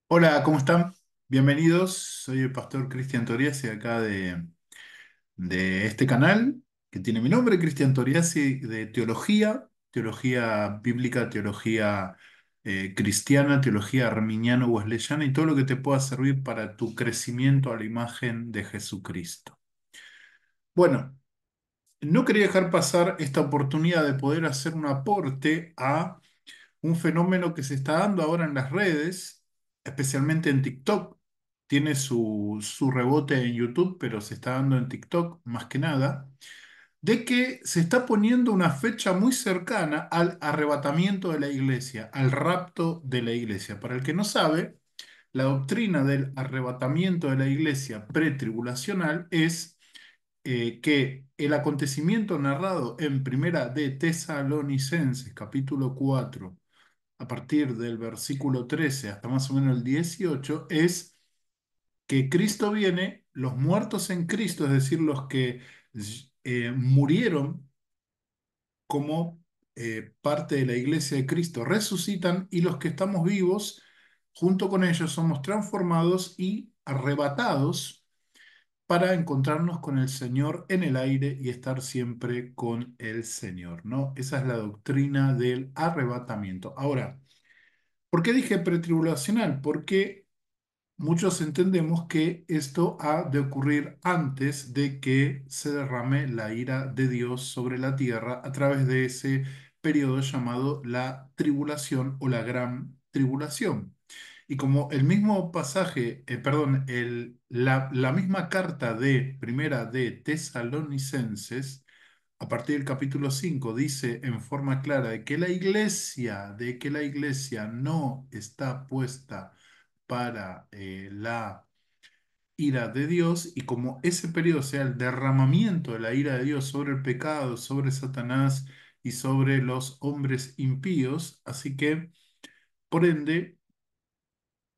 Hola, ¿cómo están? Bienvenidos. Soy el pastor Cristian Toriasi acá de este canal que tiene mi nombre, Cristian Toriasi, de teología bíblica, teología cristiana, teología arminiano-wesleyana y todo lo que te pueda servir para tu crecimiento a la imagen de Jesucristo. Bueno, no quería dejar pasar esta oportunidad de poder hacer un aporte a un fenómeno que se está dando ahora en las redes, especialmente en TikTok. Tiene su rebote en YouTube, pero se está dando en TikTok más que nada, de que se está poniendo una fecha muy cercana al arrebatamiento de la iglesia, al rapto de la iglesia. Para el que no sabe, la doctrina del arrebatamiento de la iglesia pretribulacional es que el acontecimiento narrado en Primera de Tesalonicenses, capítulo 4 a partir del versículo 13 hasta más o menos el 18 es que Cristo viene, los muertos en Cristo, es decir, los que murieron como parte de la iglesia de Cristo, resucitan y los que estamos vivos, junto con ellos, somos transformados y arrebatados para encontrarnos con el Señor en el aire y estar siempre con el Señor, ¿no? Esa es la doctrina del arrebatamiento. Ahora, ¿por qué dije pretribulacional? Porque muchos entendemos que esto ha de ocurrir antes de que se derrame la ira de Dios sobre la tierra a través de ese periodo llamado la tribulación o la gran tribulación. Y como el mismo pasaje, perdón, la misma carta de Primera de Tesalonicenses, a partir del capítulo 5 dice en forma clara de que la iglesia no está puesta para la ira de Dios y como ese periodo sea el derramamiento de la ira de Dios sobre el pecado, sobre Satanás y sobre los hombres impíos, así que por ende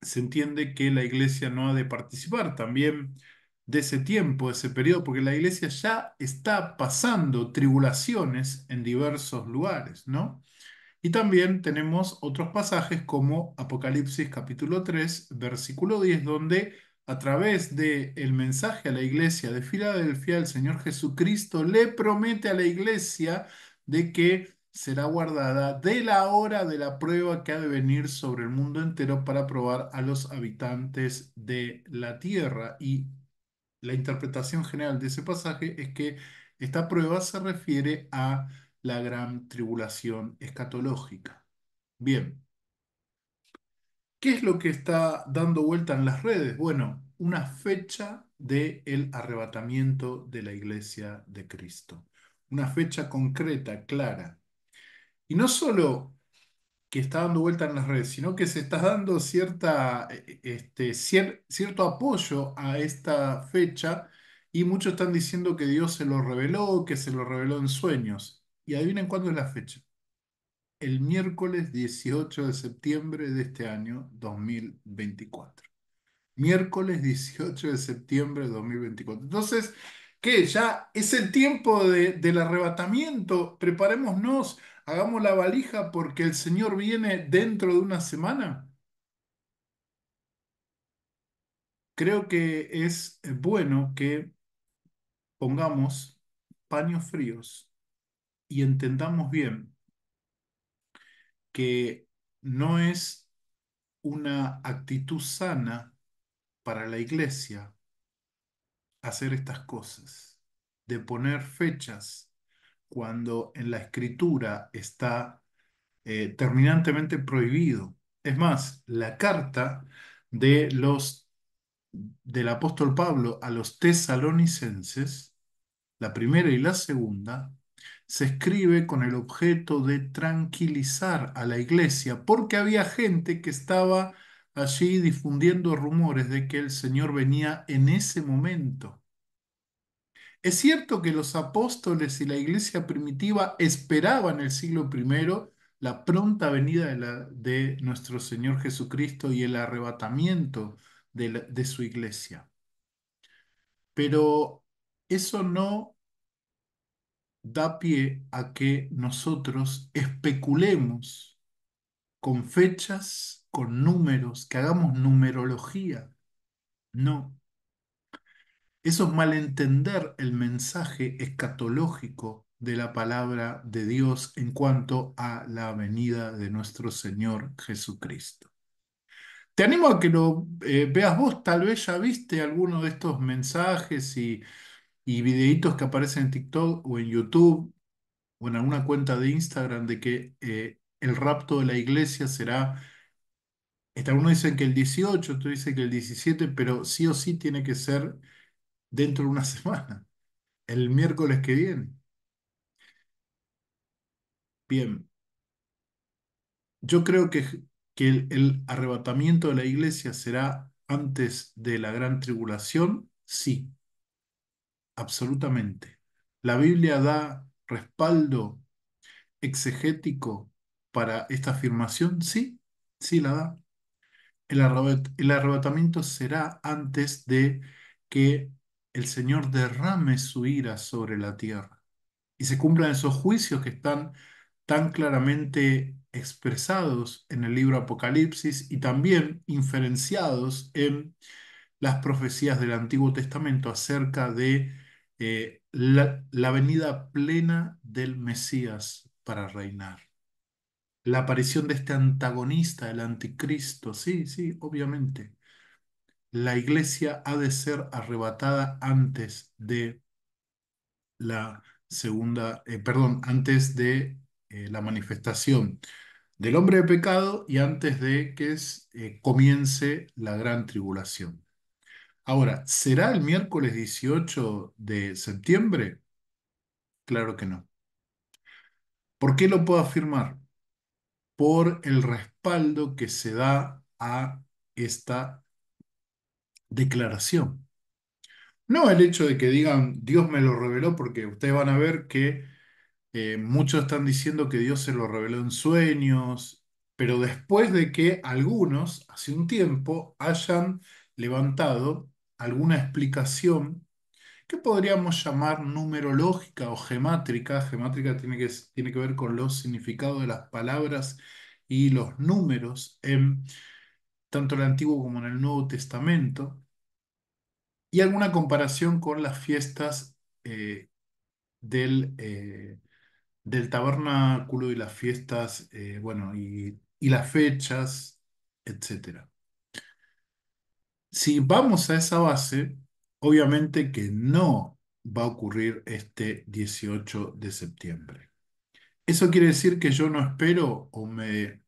se entiende que la iglesia no ha de participar también de ese tiempo, de ese periodo, porque la iglesia ya está pasando tribulaciones en diversos lugares, ¿no? Y también tenemos otros pasajes como Apocalipsis capítulo 3 versículo 10 donde a través del mensaje a la iglesia de Filadelfia, el Señor Jesucristo le promete a la iglesia de que será guardada de la hora de la prueba que ha de venir sobre el mundo entero para probar a los habitantes de la tierra. Y la interpretación general de ese pasaje es que esta prueba se refiere a la gran tribulación escatológica. Bien, ¿qué es lo que está dando vuelta en las redes? Bueno, una fecha del arrebatamiento de la iglesia de Cristo. Una fecha concreta, clara. Y no solo que está dando vuelta en las redes, sino que se está dando cierto apoyo a esta fecha y muchos están diciendo que Dios se lo reveló, que se lo reveló en sueños. Y adivinen cuándo es la fecha. El miércoles 18 de septiembre de este año 2024. Miércoles 18 de septiembre de 2024. Entonces, ¿qué? Ya es el tiempo del arrebatamiento. Preparémonos, hagamos la valija porque el Señor viene dentro de una semana. Creo que es bueno que pongamos paños fríos y entendamos bien que no es una actitud sana para la iglesia hacer estas cosas, de poner fechas cuando en la escritura está terminantemente prohibido. Es más, la carta de del apóstol Pablo a los tesalonicenses, la primera y la segunda, se escribe con el objeto de tranquilizar a la iglesia, porque había gente que estaba allí difundiendo rumores de que el Señor venía en ese momento. Es cierto que los apóstoles y la iglesia primitiva esperaban el siglo primero la pronta venida de nuestro Señor Jesucristo y el arrebatamiento de su iglesia. Pero eso no da pie a que nosotros especulemos con fechas con números, que hagamos numerología. No, eso es malentender el mensaje escatológico de la palabra de Dios en cuanto a la venida de nuestro Señor Jesucristo. Te animo a que lo veas vos, tal vez ya viste alguno de estos mensajes y videitos que aparecen en TikTok o en YouTube o en alguna cuenta de Instagram de que el rapto de la iglesia será, algunos dicen que el 18, otros dicen que el 17, pero sí o sí tiene que ser dentro de una semana, el miércoles que viene. Bien, yo creo que el arrebatamiento de la iglesia será antes de la gran tribulación, sí, absolutamente. La Biblia da respaldo exegético para esta afirmación, sí, sí la da. El arrebatamiento será antes de que el Señor derrame su ira sobre la tierra y se cumplan esos juicios que están tan claramente expresados en el libro Apocalipsis y también inferenciados en las profecías del Antiguo Testamento acerca de la venida plena del Mesías para reinar. La aparición de este antagonista, el anticristo, sí, sí, obviamente. La iglesia ha de ser arrebatada antes de la perdón, antes de la manifestación del hombre de pecado y antes de que comience la gran tribulación. Ahora, ¿será el miércoles 18 de septiembre? Claro que no. ¿Por qué lo puedo afirmar? Por el respaldo que se da a esta declaración. No el hecho de que digan Dios me lo reveló, porque ustedes van a ver que muchos están diciendo que Dios se lo reveló en sueños, pero después de que algunos, hace un tiempo, hayan levantado alguna explicación que podríamos llamar numerológica o gemátrica. Gemátrica tiene que ver con los significados de las palabras y los números en tanto el Antiguo como en el Nuevo Testamento, y alguna comparación con las fiestas del, del tabernáculo y las fiestas, bueno, y las fechas, etcétera. Si vamos a esa base, obviamente que no va a ocurrir este 18 de septiembre. ¿Eso quiere decir que yo no espero o me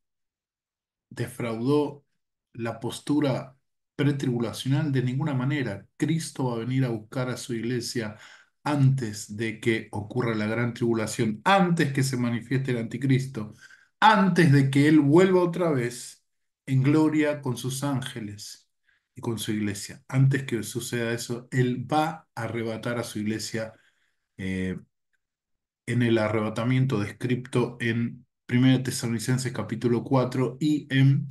defraudó la postura pretribulacional? De ninguna manera. Cristo va a venir a buscar a su iglesia antes de que ocurra la gran tribulación, antes que se manifieste el anticristo, antes de que Él vuelva otra vez en gloria con sus ángeles y con su iglesia. Antes que suceda eso, Él va a arrebatar a su iglesia eh, en el arrebatamiento descrito en 1 Tesalonicenses capítulo 4 y en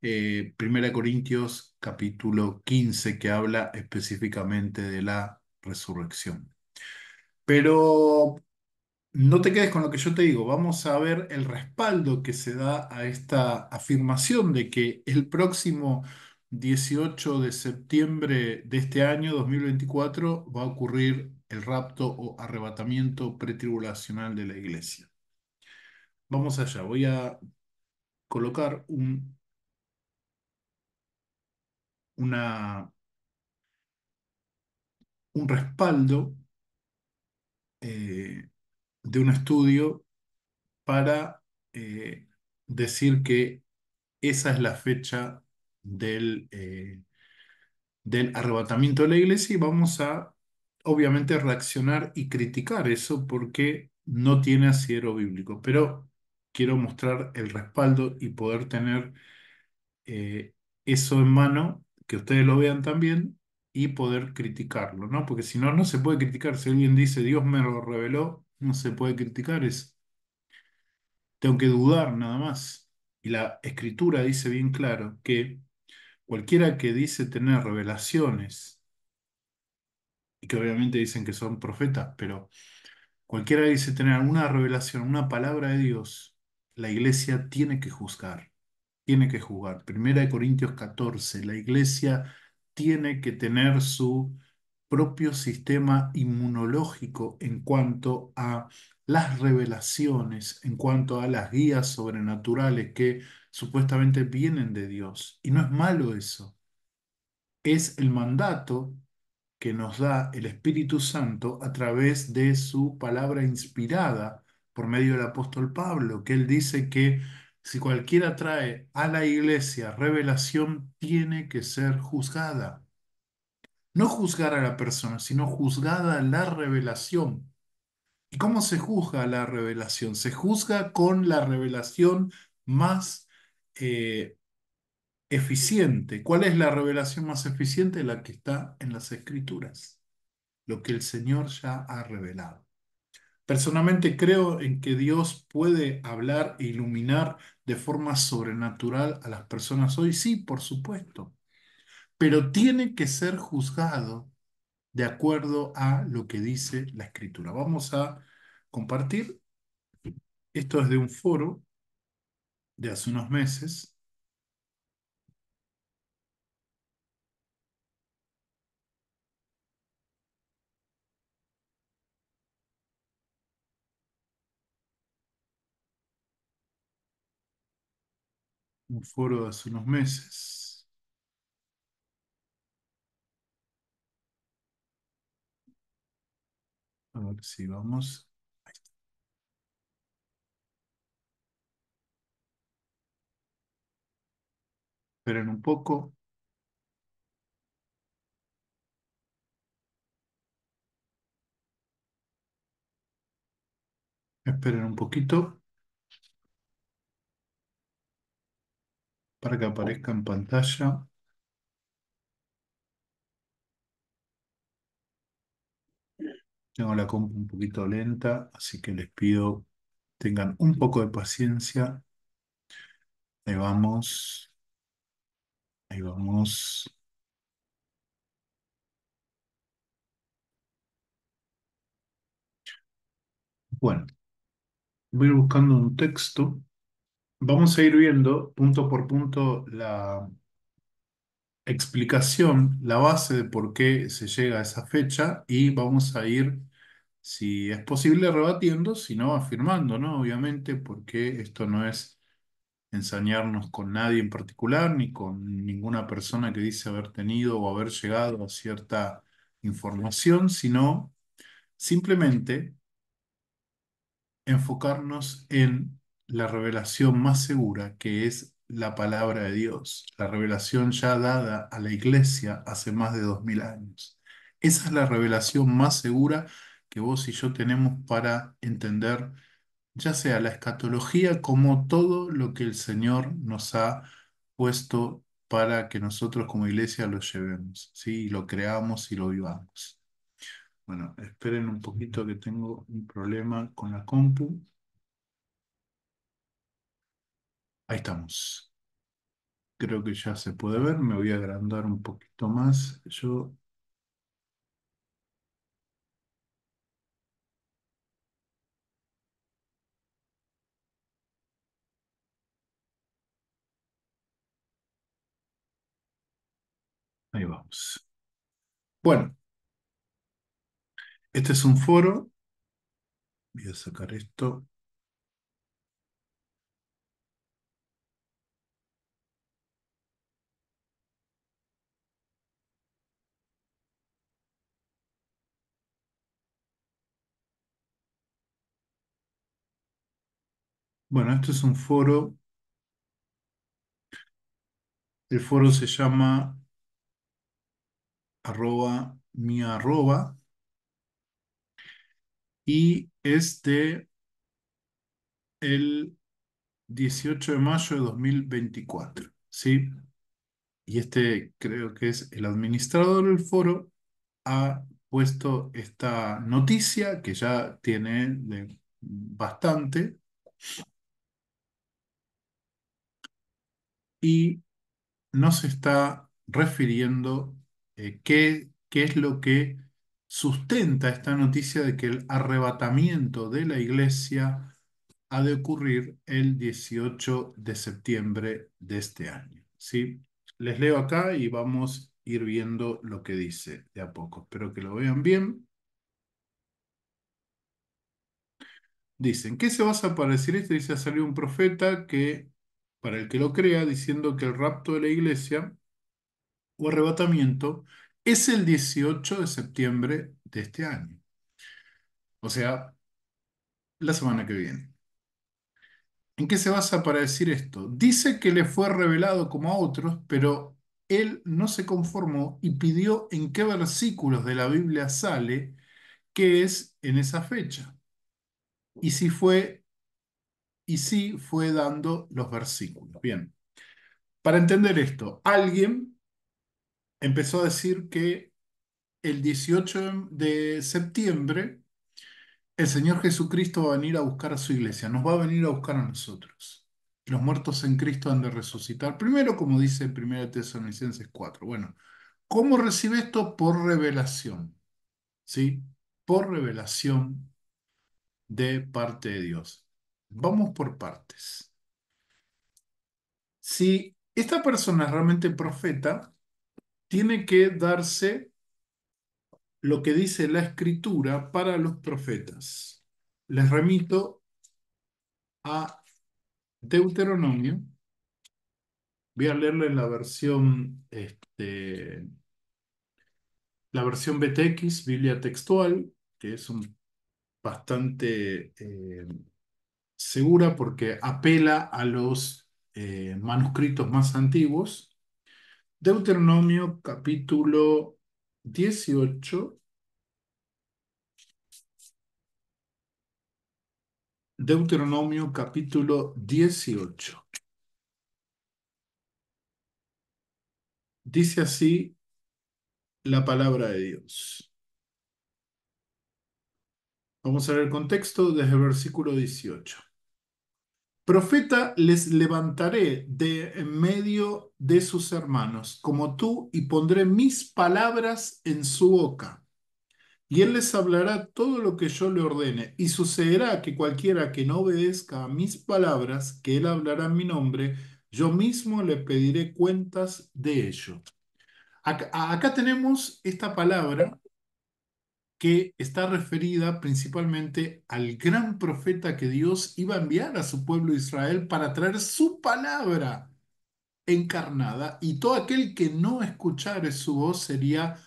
1 Corintios capítulo 15, que habla específicamente de la resurrección. Pero no te quedes con lo que yo te digo, vamos a ver el respaldo que se da a esta afirmación de que el próximo 18 de septiembre de este año 2024 va a ocurrir el rapto o arrebatamiento pretribulacional de la iglesia. Vamos allá, voy a colocar una, un respaldo eh, de un estudio para decir que esa es la fecha del arrebatamiento de la iglesia, y vamos a, obviamente, reaccionar y criticar eso porque no tiene asidero bíblico, pero quiero mostrar el respaldo y poder tener eh, eso en mano, que ustedes lo vean también y poder criticarlo, ¿no? Porque si no, no se puede criticar. Si alguien dice Dios me lo reveló, no se puede criticar eso. Tengo que dudar nada más. Y la escritura dice bien claro que cualquiera que dice tener revelaciones, y que obviamente dicen que son profetas, pero cualquiera que dice tener alguna revelación, una palabra de Dios, la iglesia tiene que juzgar. tiene que juzgar. Primera de Corintios 14, la iglesia tiene que tener su propio sistema inmunológico en cuanto a las revelaciones, en cuanto a las guías sobrenaturales que supuestamente vienen de Dios. Y no es malo eso, es el mandato que nos da el Espíritu Santo a través de su palabra inspirada por medio del apóstol Pablo, que él dice que si cualquiera trae a la iglesia revelación, tiene que ser juzgada. No juzgar a la persona, sino juzgada la revelación. ¿Y cómo se juzga la revelación? Se juzga con la revelación más eh, eficiente. ¿Cuál es la revelación más eficiente? La que está en las Escrituras, lo que el Señor ya ha revelado. Personalmente creo en que Dios puede hablar e iluminar de forma sobrenatural a las personas hoy, sí, por supuesto, pero tiene que ser juzgado de acuerdo a lo que dice la Escritura. Vamos a compartir, esto es de un foro de hace unos meses, un foro de hace unos meses, a ver si vamos, esperen un poco, esperen un poquito para que aparezca en pantalla. Tengo la compu un poquito lenta, así que les pido tengan un poco de paciencia. Ahí vamos, ahí vamos. Bueno, voy a ir buscando un texto. Vamos a ir viendo punto por punto la explicación, la base de por qué se llega a esa fecha y vamos a ir, si es posible, rebatiendo, si no, afirmando, ¿no? Obviamente, porque esto no es ensañarnos con nadie en particular, ni con ninguna persona que dice haber tenido o haber llegado a cierta información, sino simplemente enfocarnos en la revelación más segura, que es la palabra de Dios, la revelación ya dada a la iglesia hace más de 2000 años. Esa es la revelación más segura que vos y yo tenemos para entender ya sea la escatología como todo lo que el Señor nos ha puesto para que nosotros como iglesia lo llevemos, ¿sí? Y lo creamos y lo vivamos. Bueno, esperen un poquito que tengo un problema con la compu. Ahí estamos. Creo que ya se puede ver. Me voy a agrandar un poquito más. Ahí vamos. Bueno, este es un foro. Voy a sacar esto. Bueno, este es un foro. El foro se llama mi arroba y es de el 18 de mayo de 2024, ¿sí? Y este creo que es el administrador del foro, ha puesto esta noticia que ya tiene bastante y nos está refiriendo qué es lo que sustenta esta noticia de que el arrebatamiento de la iglesia ha de ocurrir el 18 de septiembre de este año. ¿Sí? Les leo acá y vamos a ir viendo lo que dice de a poco. Espero que lo vean bien. Dicen, ¿qué se basa para decir esto? Dice, salió un profeta que, para el que lo crea, diciendo que el rapto de la iglesia o arrebatamiento es el 18 de septiembre de este año. O sea, la semana que viene. ¿En qué se basa para decir esto? Dice que le fue revelado como a otros, pero él no se conformó y pidió en qué versículos de la Biblia sale que es en esa fecha. Y si fue, y sí fue dando los versículos. Bien, para entender esto, alguien empezó a decir que el 18 de septiembre el Señor Jesucristo va a venir a buscar a su iglesia, nos va a venir a buscar a nosotros. Los muertos en Cristo han de resucitar. Primero, como dice 1 Tesalonicenses 4. Bueno, ¿cómo recibe esto? Por revelación, ¿sí? Por revelación de parte de Dios. Vamos por partes. Si esta persona es realmente profeta, tiene que darse lo que dice la Escritura para los profetas. Les remito a Deuteronomio. Voy a leerlo en la versión BTX, Biblia textual, que es bastante segura porque apela a los manuscritos más antiguos. Deuteronomio capítulo 18. Deuteronomio capítulo 18. Dice así la palabra de Dios. Vamos a ver el contexto desde el versículo 18. Profeta les levantaré de en medio de sus hermanos, como tú, y pondré mis palabras en su boca. Y él les hablará todo lo que yo le ordene. Y sucederá que cualquiera que no obedezca a mis palabras, que él hablará en mi nombre, yo mismo le pediré cuentas de ello. Acá tenemos esta palabra que está referida principalmente al gran profeta que Dios iba a enviar a su pueblo Israel para traer su palabra encarnada, y todo aquel que no escuchare su voz sería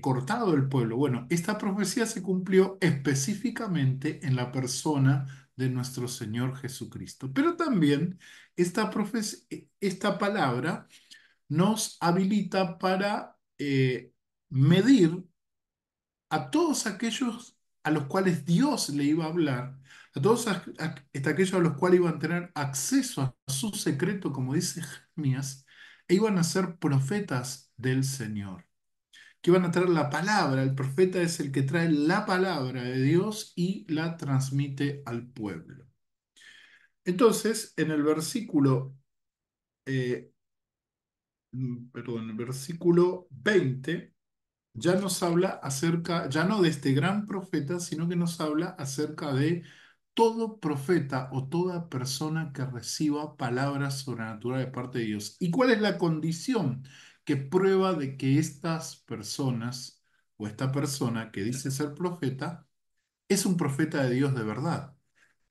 cortado del pueblo. Bueno, esta profecía se cumplió específicamente en la persona de nuestro Señor Jesucristo, pero también esta palabra nos habilita para medir a todos aquellos a los cuales Dios le iba a hablar, a todos aquellos a los cuales iban a tener acceso a su secreto, como dice Jeremías, e iban a ser profetas del Señor, que iban a traer la palabra. El profeta es el que trae la palabra de Dios y la transmite al pueblo. Entonces, en el versículo, eh, perdón, el versículo 20 ya nos habla acerca, ya no de este gran profeta, sino que nos habla acerca de todo profeta o toda persona que reciba palabras sobrenaturales de parte de Dios. ¿Y cuál es la condición que prueba de que estas personas o esta persona que dice ser profeta es un profeta de Dios de verdad?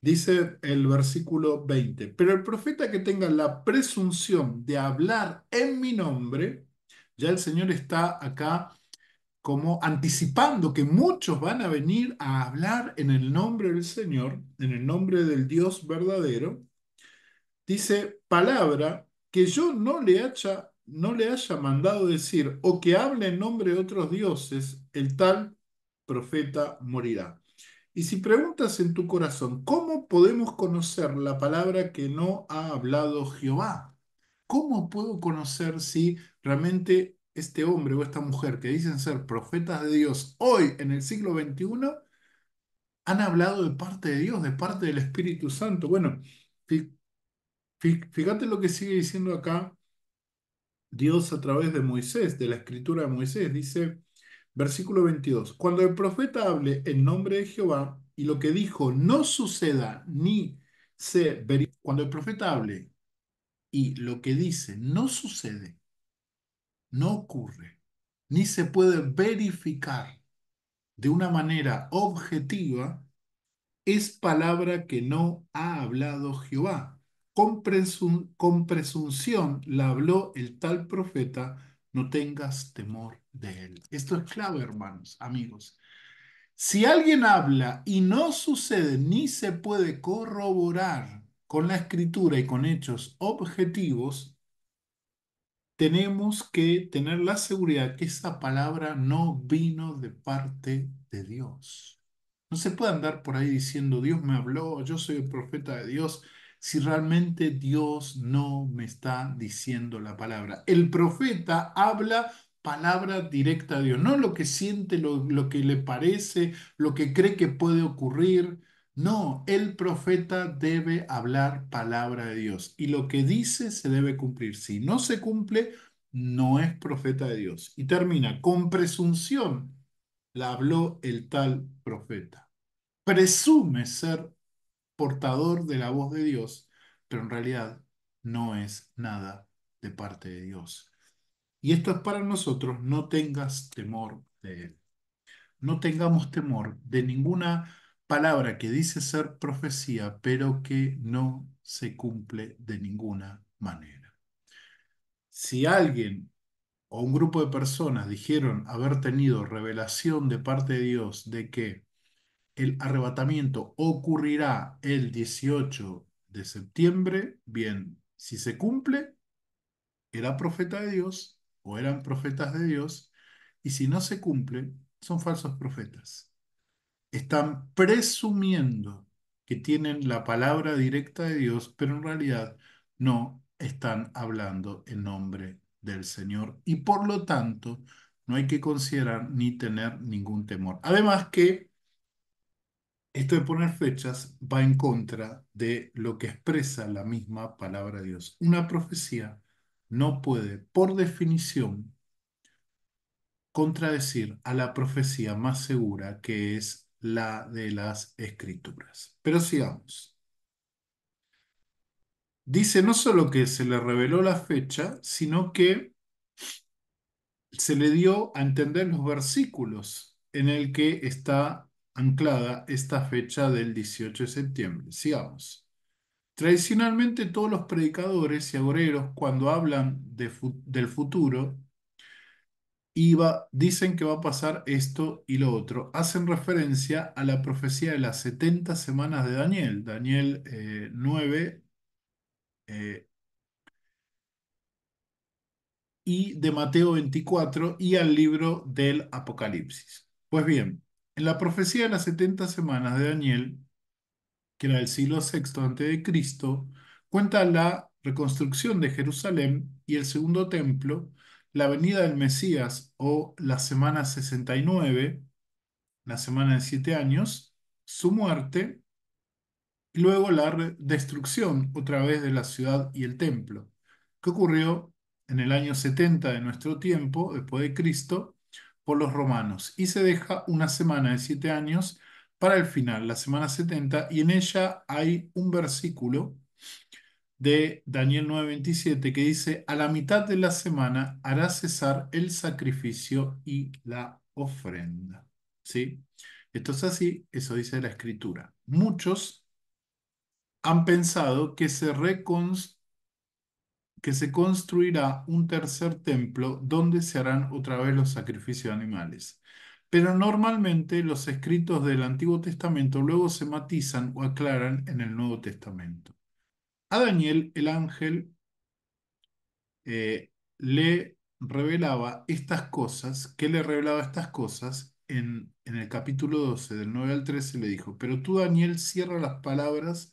Dice el versículo 20, pero el profeta que tenga la presunción de hablar en mi nombre, ya el Señor está acá como anticipando que muchos van a venir a hablar en el nombre del Señor, en el nombre del Dios verdadero. Dice, palabra que yo no le haya mandado decir, o que hable en nombre de otros dioses, el tal profeta morirá. Y si preguntas en tu corazón, ¿cómo podemos conocer la palabra que no ha hablado Jehová? ¿Cómo puedo conocer si realmente este hombre o esta mujer que dicen ser profetas de Dios hoy en el siglo XXI han hablado de parte de Dios, de parte del Espíritu Santo? Bueno, fí- fíjate lo que sigue diciendo acá Dios a través de Moisés, de la escritura de Moisés. Dice, versículo 22, cuando el profeta hable en nombre de Jehová y lo que dijo no suceda ni cuando el profeta hable y lo que dice no sucede, no ocurre, ni se puede verificar de una manera objetiva, es palabra que no ha hablado Jehová. Con presunción la habló el tal profeta, no tengas temor de él. Esto es clave, hermanos, amigos. Si alguien habla y no sucede ni se puede corroborar con la escritura y con hechos objetivos, tenemos que tener la seguridad que esa palabra no vino de parte de Dios. No se puede andar por ahí diciendo, Dios me habló, yo soy el profeta de Dios, si realmente Dios no me está diciendo la palabra. El profeta habla palabra directa de Dios, no lo que siente, lo que le parece, lo que cree que puede ocurrir. No, el profeta debe hablar palabra de Dios y lo que dice se debe cumplir. Si no se cumple, no es profeta de Dios. Y termina, con presunción la habló el tal profeta. Presume ser portador de la voz de Dios, pero en realidad no es nada de parte de Dios. Y esto es para nosotros, no tengas temor de él. No tengamos temor de ninguna palabra que dice ser profecía, pero que no se cumple de ninguna manera. Si alguien o un grupo de personas dijeron haber tenido revelación de parte de Dios de que el arrebatamiento ocurrirá el 18 de septiembre, bien, si se cumple, era profeta de Dios o eran profetas de Dios, y si no se cumple, son falsos profetas. Están presumiendo que tienen la palabra directa de Dios, pero en realidad no están hablando en nombre del Señor y por lo tanto no hay que considerar ni tener ningún temor. Además que esto de poner fechas va en contra de lo que expresa la misma palabra de Dios. Una profecía no puede, por definición, contradecir a la profecía más segura que es la de las Escrituras. Pero sigamos. Dice no solo que se le reveló la fecha, sino que se le dio a entender los versículos en el que está anclada esta fecha del 18 de septiembre. Sigamos. Tradicionalmente todos los predicadores y agoreros cuando hablan del futuro dicen que va a pasar esto y lo otro. Hacen referencia a la profecía de las 70 semanas de Daniel, Daniel 9 eh, y de Mateo 24 y al libro del Apocalipsis. Pues bien, en la profecía de las 70 semanas de Daniel, que era del siglo sexto antes de Cristo, cuenta la reconstrucción de Jerusalén y el segundo templo, la venida del Mesías o la semana 69, la semana de 7 años, su muerte y luego la destrucción otra vez de la ciudad y el templo, que ocurrió en el año 70 de nuestro tiempo, después de Cristo, por los romanos. Y se deja una semana de 7 años para el final, la semana 70, y en ella hay un versículo de Daniel 9:27 que dice, a la mitad de la semana hará cesar el sacrificio y la ofrenda. ¿Sí? Esto es así, eso dice la Escritura. Muchos han pensado que se construirá un tercer templo donde se harán otra vez los sacrificios de animales. Pero normalmente los escritos del Antiguo Testamento luego se matizan o aclaran en el Nuevo Testamento. A Daniel el ángel le revelaba estas cosas, que le revelaba estas cosas en el capítulo 12 del 9 al 13 le dijo, pero tú Daniel cierra las palabras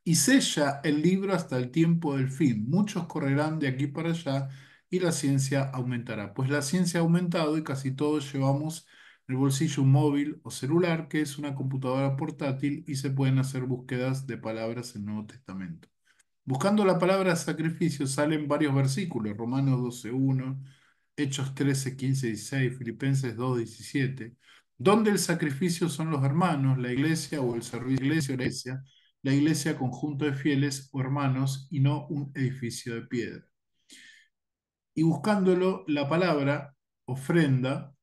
y sella el libro hasta el tiempo del fin. Muchos correrán de aquí para allá y la ciencia aumentará. Pues la ciencia ha aumentado y casi todos llevamos en el bolsillo un móvil o celular, que es una computadora portátil, y se pueden hacer búsquedas de palabras en el Nuevo Testamento. Buscando la palabra sacrificio salen varios versículos, Romanos 12:1, Hechos 13:15-16, Filipenses 2:17, donde el sacrificio son los hermanos, la iglesia o el servicio de la iglesia, la iglesia conjunto de fieles o hermanos y no un edificio de piedra. Y buscándolo, la palabra ofrenda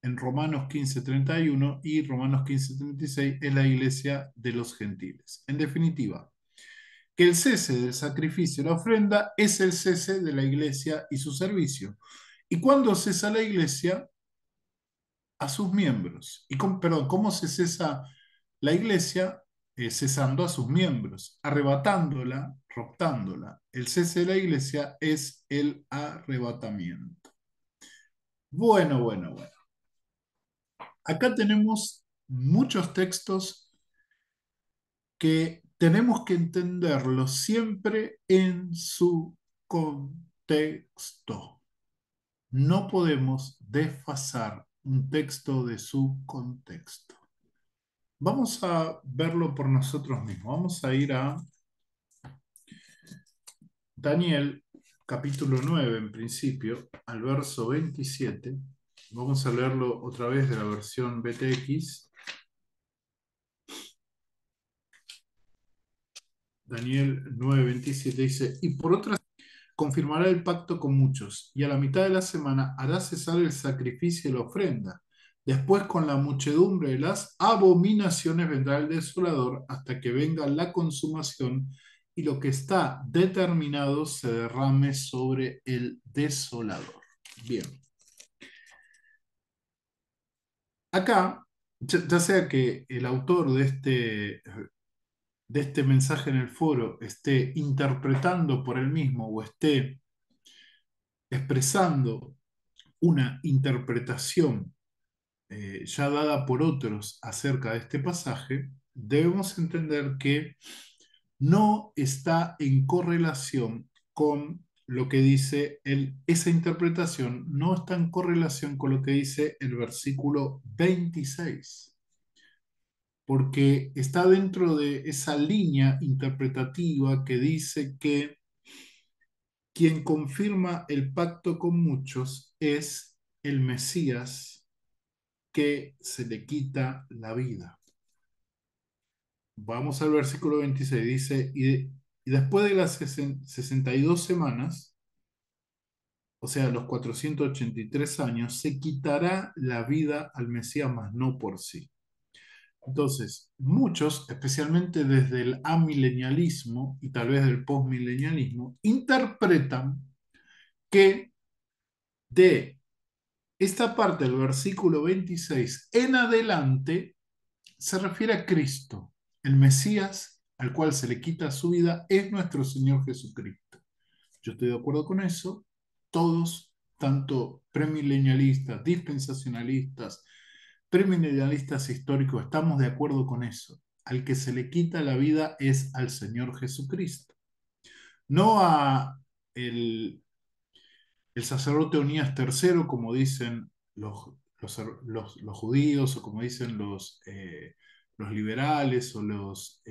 en Romanos 15:31 y Romanos 15:36 es la iglesia de los gentiles. En definitiva, que el cese del sacrificio y la ofrenda es el cese de la iglesia y su servicio. ¿Y cuándo cesa la iglesia? A sus miembros. Perdón, ¿cómo se cesa la iglesia? Cesando a sus miembros, arrebatándola, raptándola. El cese de la iglesia es el arrebatamiento. Bueno, bueno, bueno. Acá tenemos muchos textos que tenemos que entenderlos siempre en su contexto. No podemos desfasar un texto de su contexto. Vamos a verlo por nosotros mismos. Vamos a ir a Daniel, capítulo 9, en principio, al verso 27. Vamos a leerlo otra vez de la versión BTX. Daniel 9:27 dice, y por otra confirmará el pacto con muchos, y a la mitad de la semana hará cesar el sacrificio y la ofrenda. Después, con la muchedumbre de las abominaciones, vendrá el desolador hasta que venga la consumación y lo que está determinado se derrame sobre el desolador. Bien. Acá, ya sea que el autor de este mensaje en el foro esté interpretando por él mismo o esté expresando una interpretación ya dada por otros acerca de este pasaje, debemos entender que no está en correlación con lo que dice esa interpretación, no está en correlación con lo que dice el versículo 26, porque está dentro de esa línea interpretativa que dice que quien confirma el pacto con muchos es el Mesías que se le quita la vida. Vamos al versículo 26, dice, y después de las 62 semanas, o sea, los 483 años, se quitará la vida al Mesías, mas no por sí. Entonces, muchos, especialmente desde el amilenialismo y tal vez del postmilenialismo, interpretan que de esta parte del versículo 26 en adelante se refiere a Cristo, el Mesías al cual se le quita su vida es nuestro Señor Jesucristo. Yo estoy de acuerdo con eso. Todos, tanto premilenialistas, dispensacionalistas, premilenialistas históricos, estamos de acuerdo con eso. Al que se le quita la vida es al Señor Jesucristo. No a el sacerdote Onías III, como dicen los judíos, o como dicen los liberales o los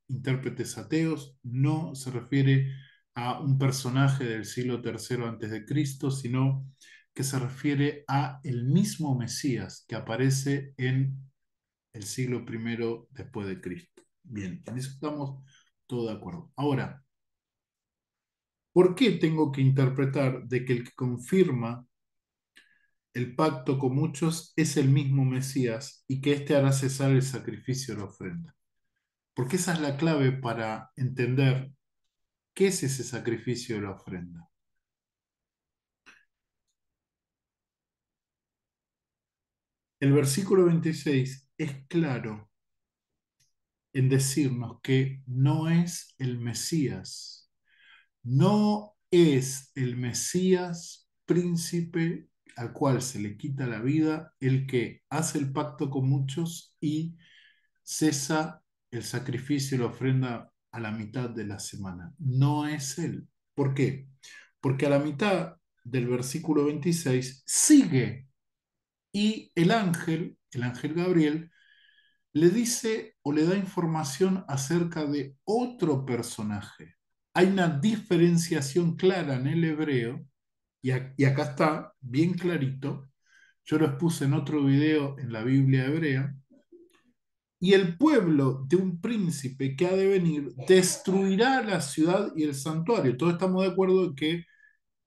intérpretes ateos, no se refiere a un personaje del siglo III antes de Cristo, sino que se refiere a el mismo Mesías que aparece en el siglo I después de Cristo. Bien, en eso estamos todos de acuerdo. Ahora, ¿por qué tengo que interpretar de que el que confirma el pacto con muchos es el mismo Mesías y que éste hará cesar el sacrificio de la ofrenda? Porque esa es la clave para entender qué es ese sacrificio de la ofrenda. El versículo 26 es claro en decirnos que no es el Mesías, no es el Mesías príncipe al cual se le quita la vida el que hace el pacto con muchos y cesa el sacrificio y la ofrenda a la mitad de la semana. No es él. ¿Por qué? Porque a la mitad del versículo 26 sigue y el ángel Gabriel, le dice o le da información acerca de otro personaje. Hay una diferenciación clara en el hebreo, y acá está bien clarito. Yo lo expuse en otro video en la Biblia hebrea, Y el pueblo de un príncipe que ha de venir destruirá la ciudad y el santuario. Todos estamos de acuerdo en que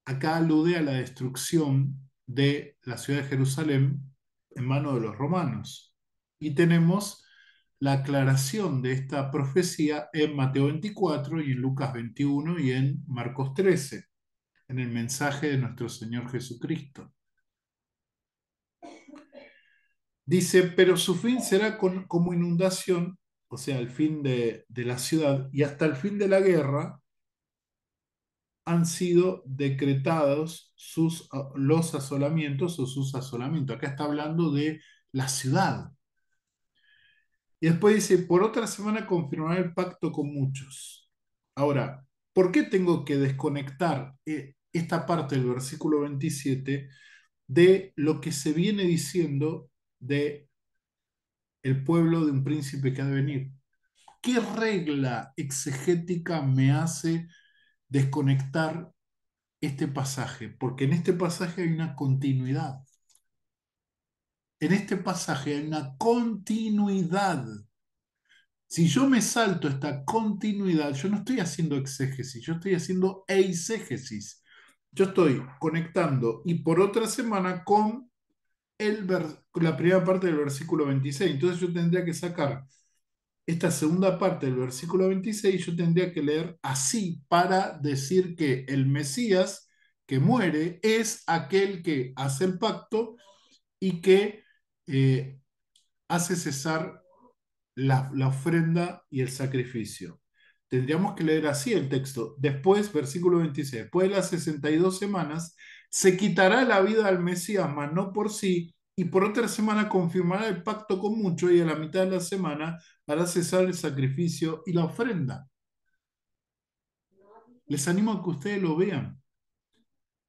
acá alude a la destrucción de la ciudad de Jerusalén en manos de los romanos. Y tenemos la aclaración de esta profecía en Mateo 24 y en Lucas 21 y en Marcos 13, en el mensaje de nuestro Señor Jesucristo. Dice, pero su fin será como inundación, o sea, el fin de la ciudad, y hasta el fin de la guerra han sido decretados los asolamientos o sus asolamientos. Acá está hablando de la ciudad. Y después dice, por otra semana confirmará el pacto con muchos. Ahora, ¿por qué tengo que desconectar esta parte del versículo 27 de lo que se viene diciendo de el pueblo de un príncipe que ha de venir? ¿Qué regla exegética me hace desconectar este pasaje? Porque en este pasaje hay una continuidad. En este pasaje hay una continuidad. Si yo me salto esta continuidad, yo no estoy haciendo exégesis, yo estoy haciendo eisegesis. Yo estoy conectando y por otra semana con la primera parte del versículo 26. Entonces yo tendría que sacar esta segunda parte del versículo 26, yo tendría que leer así para decir que el Mesías que muere es aquel que hace el pacto y que eh, hace cesar la ofrenda y el sacrificio. Tendríamos que leer así el texto. Después, versículo 26, después de las 62 semanas, se quitará la vida al Mesías, mas no por sí, y por otra semana confirmará el pacto con muchos, y a la mitad de la semana hará cesar el sacrificio y la ofrenda. Les animo a que ustedes lo vean,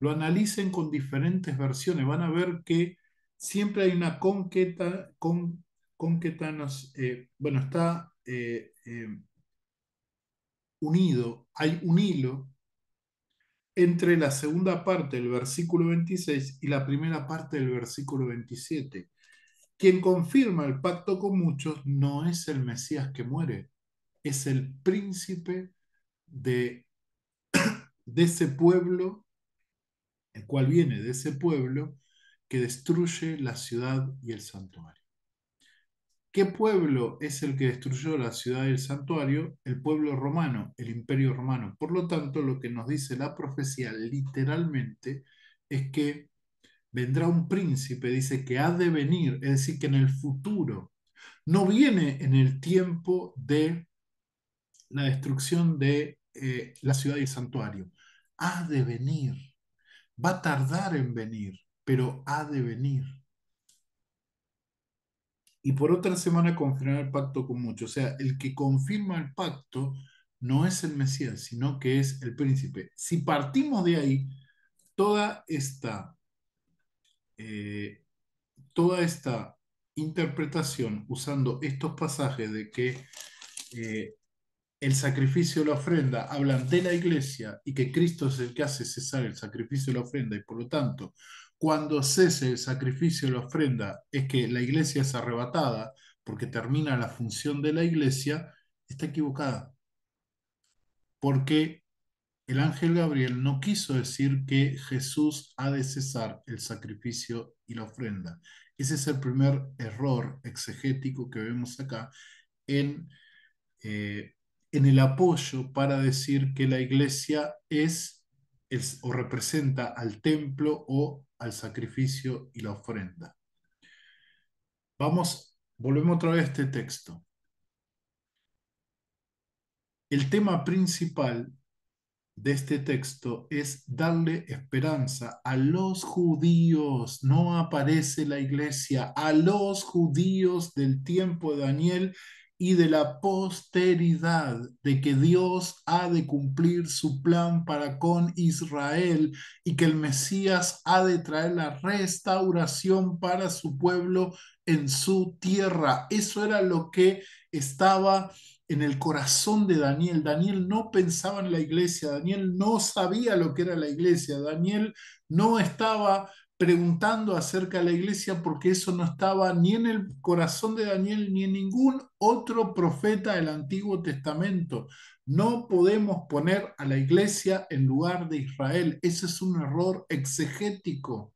lo analicen con diferentes versiones. Van a ver que siempre hay una conquetanos, bueno, está unido, hay un hilo entre la segunda parte del versículo 26 y la primera parte del versículo 27. Quien confirma el pacto con muchos no es el Mesías que muere, es el príncipe de, de ese pueblo, el cual viene de ese pueblo que destruye la ciudad y el santuario. ¿Qué pueblo es el que destruyó la ciudad y el santuario? El pueblo romano, el imperio romano. Por lo tanto, lo que nos dice la profecía literalmente es que vendrá un príncipe, dice que ha de venir, es decir, que en el futuro, no viene en el tiempo de la destrucción de la ciudad y el santuario. Ha de venir, va a tardar en venir, pero ha de venir. Y por otra semana confirmará el pacto con muchos. O sea, el que confirma el pacto no es el Mesías, sino que es el príncipe. Si partimos de ahí, toda esta, eh, toda esta interpretación usando estos pasajes de que eh, el sacrificio y la ofrenda hablan de la iglesia y que Cristo es el que hace cesar el sacrificio y la ofrenda y por lo tanto, cuando cese el sacrificio y la ofrenda es que la iglesia es arrebatada porque termina la función de la iglesia, está equivocada. Porque el ángel Gabriel no quiso decir que Jesús ha de cesar el sacrificio y la ofrenda. Ese es el primer error exegético que vemos acá en eh, en el apoyo para decir que la iglesia es o representa al templo o al sacrificio y la ofrenda. Volvemos otra vez a este texto. El tema principal de este texto es darle esperanza a los judíos. No aparece la iglesia, a los judíos del tiempo de Daniel y de la posteridad, de que Dios ha de cumplir su plan para con Israel y que el Mesías ha de traer la restauración para su pueblo en su tierra. Eso era lo que estaba en el corazón de Daniel. Daniel no pensaba en la iglesia, Daniel no sabía lo que era la iglesia, Daniel no estaba preguntando acerca de la iglesia porque eso no estaba ni en el corazón de Daniel ni en ningún otro profeta del Antiguo Testamento. No podemos poner a la iglesia en lugar de Israel. Ese es un error exegético.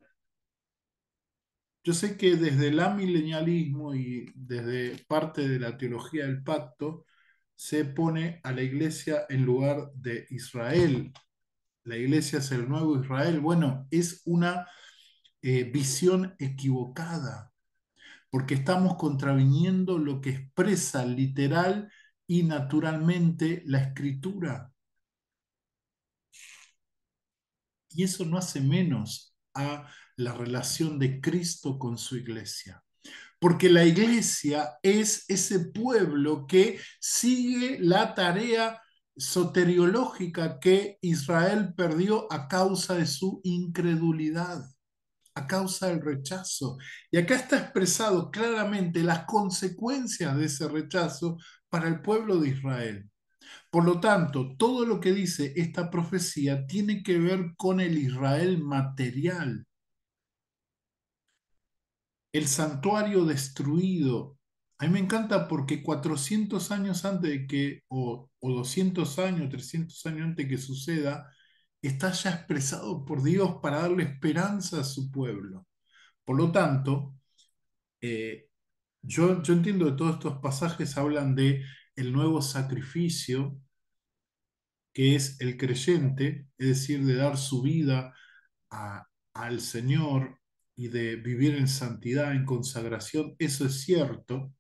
Yo sé que desde el amilenialismo y desde parte de la teología del pacto se pone a la iglesia en lugar de Israel. La iglesia es el nuevo Israel. Bueno, es una visión equivocada, porque estamos contraviniendo lo que expresa literal y naturalmente la escritura. Y eso no hace menos a la relación de Cristo con su iglesia. Porque la iglesia es ese pueblo que sigue la tarea soteriológica que Israel perdió a causa de su incredulidad, a causa del rechazo. Y acá está expresado claramente las consecuencias de ese rechazo para el pueblo de Israel. Por lo tanto, todo lo que dice esta profecía tiene que ver con el Israel material, el santuario destruido. A mí me encanta porque 400 años antes de que, o 200 años, 300 años antes de que suceda, está ya expresado por Dios para darle esperanza a su pueblo. Por lo tanto, eh, yo entiendo que todos estos pasajes hablan de el nuevo sacrificio que es el creyente, es decir, de dar su vida al Señor y de vivir en santidad, en consagración. Eso es cierto,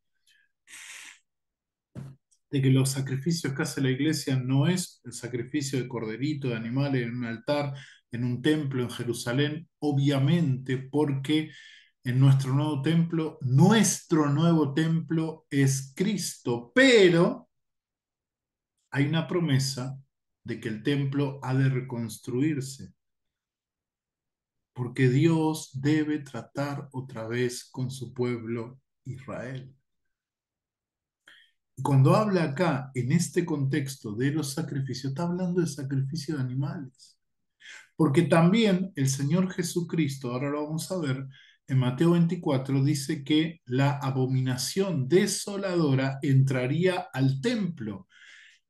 de que los sacrificios que hace la iglesia no es el sacrificio de corderito, de animales en un altar, en un templo en Jerusalén, obviamente porque en nuestro nuevo templo es Cristo, pero hay una promesa de que el templo ha de reconstruirse, porque Dios debe tratar otra vez con su pueblo Israel. Y cuando habla acá, en este contexto de los sacrificios, está hablando de sacrificio de animales. Porque también el Señor Jesucristo, ahora lo vamos a ver, en Mateo 24 dice que la abominación desoladora entraría al templo.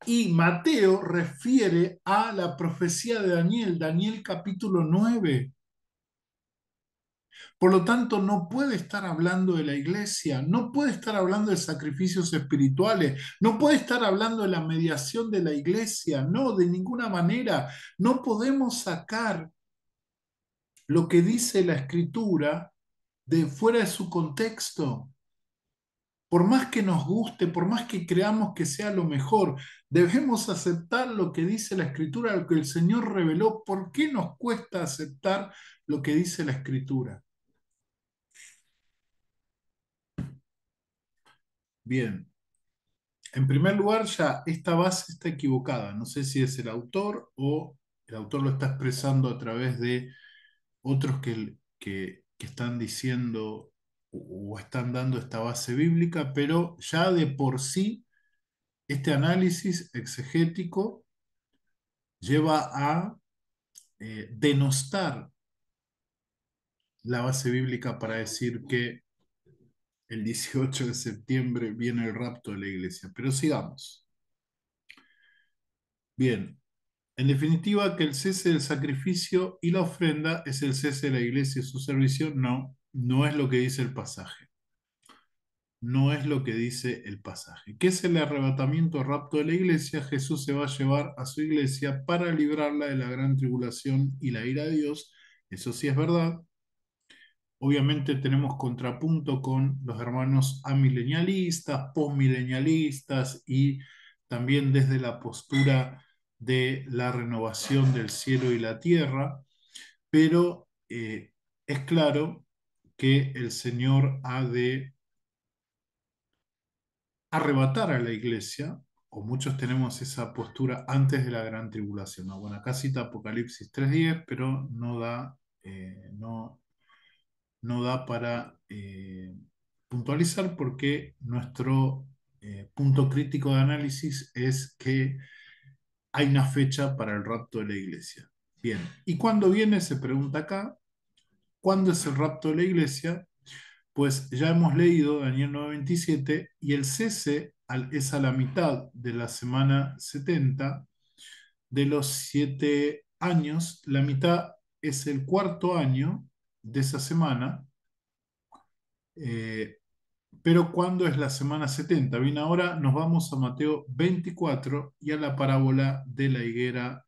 Y Mateo refiere a la profecía de Daniel, Daniel capítulo 9. Por lo tanto, no puede estar hablando de la iglesia, no puede estar hablando de sacrificios espirituales, no puede estar hablando de la mediación de la iglesia, no, de ninguna manera. No podemos sacar lo que dice la escritura de fuera de su contexto. Por más que nos guste, por más que creamos que sea lo mejor, debemos aceptar lo que dice la escritura, lo que el Señor reveló. ¿Por qué nos cuesta aceptar lo que dice la escritura? Bien, en primer lugar, ya esta base está equivocada. No sé si es el autor o el autor lo está expresando a través de otros que están diciendo o están dando esta base bíblica, pero ya de por sí este análisis exegético lleva a denostar la base bíblica para decir que el 18 de septiembre viene el rapto de la iglesia. Pero sigamos. Bien, en definitiva, que el cese del sacrificio y la ofrenda es el cese de la iglesia y su servicio. No, no es lo que dice el pasaje. No es lo que dice el pasaje. ¿Qué es el arrebatamiento o rapto de la iglesia? Jesús se va a llevar a su iglesia para librarla de la gran tribulación y la ira de Dios. Eso sí es verdad. Obviamente tenemos contrapunto con los hermanos amilenialistas, postmilenialistas y también desde la postura de la renovación del cielo y la tierra, pero es claro que el Señor ha de arrebatar a la iglesia, o muchos tenemos esa postura antes de la gran tribulación, ¿no? Bueno, acá cita Apocalipsis 3:10, pero no da para puntualizar porque nuestro punto crítico de análisis es que hay una fecha para el rapto de la iglesia. Bien, ¿y cuándo viene? Se pregunta acá. ¿Cuándo es el rapto de la iglesia? Pues ya hemos leído Daniel 9:27 y el cese es a la mitad de la semana 70 de los 7 años. La mitad es el cuarto año de esa semana. eh, pero ¿cuándo es la semana 70? Bien, ahora nos vamos a Mateo 24 y a la parábola de la higuera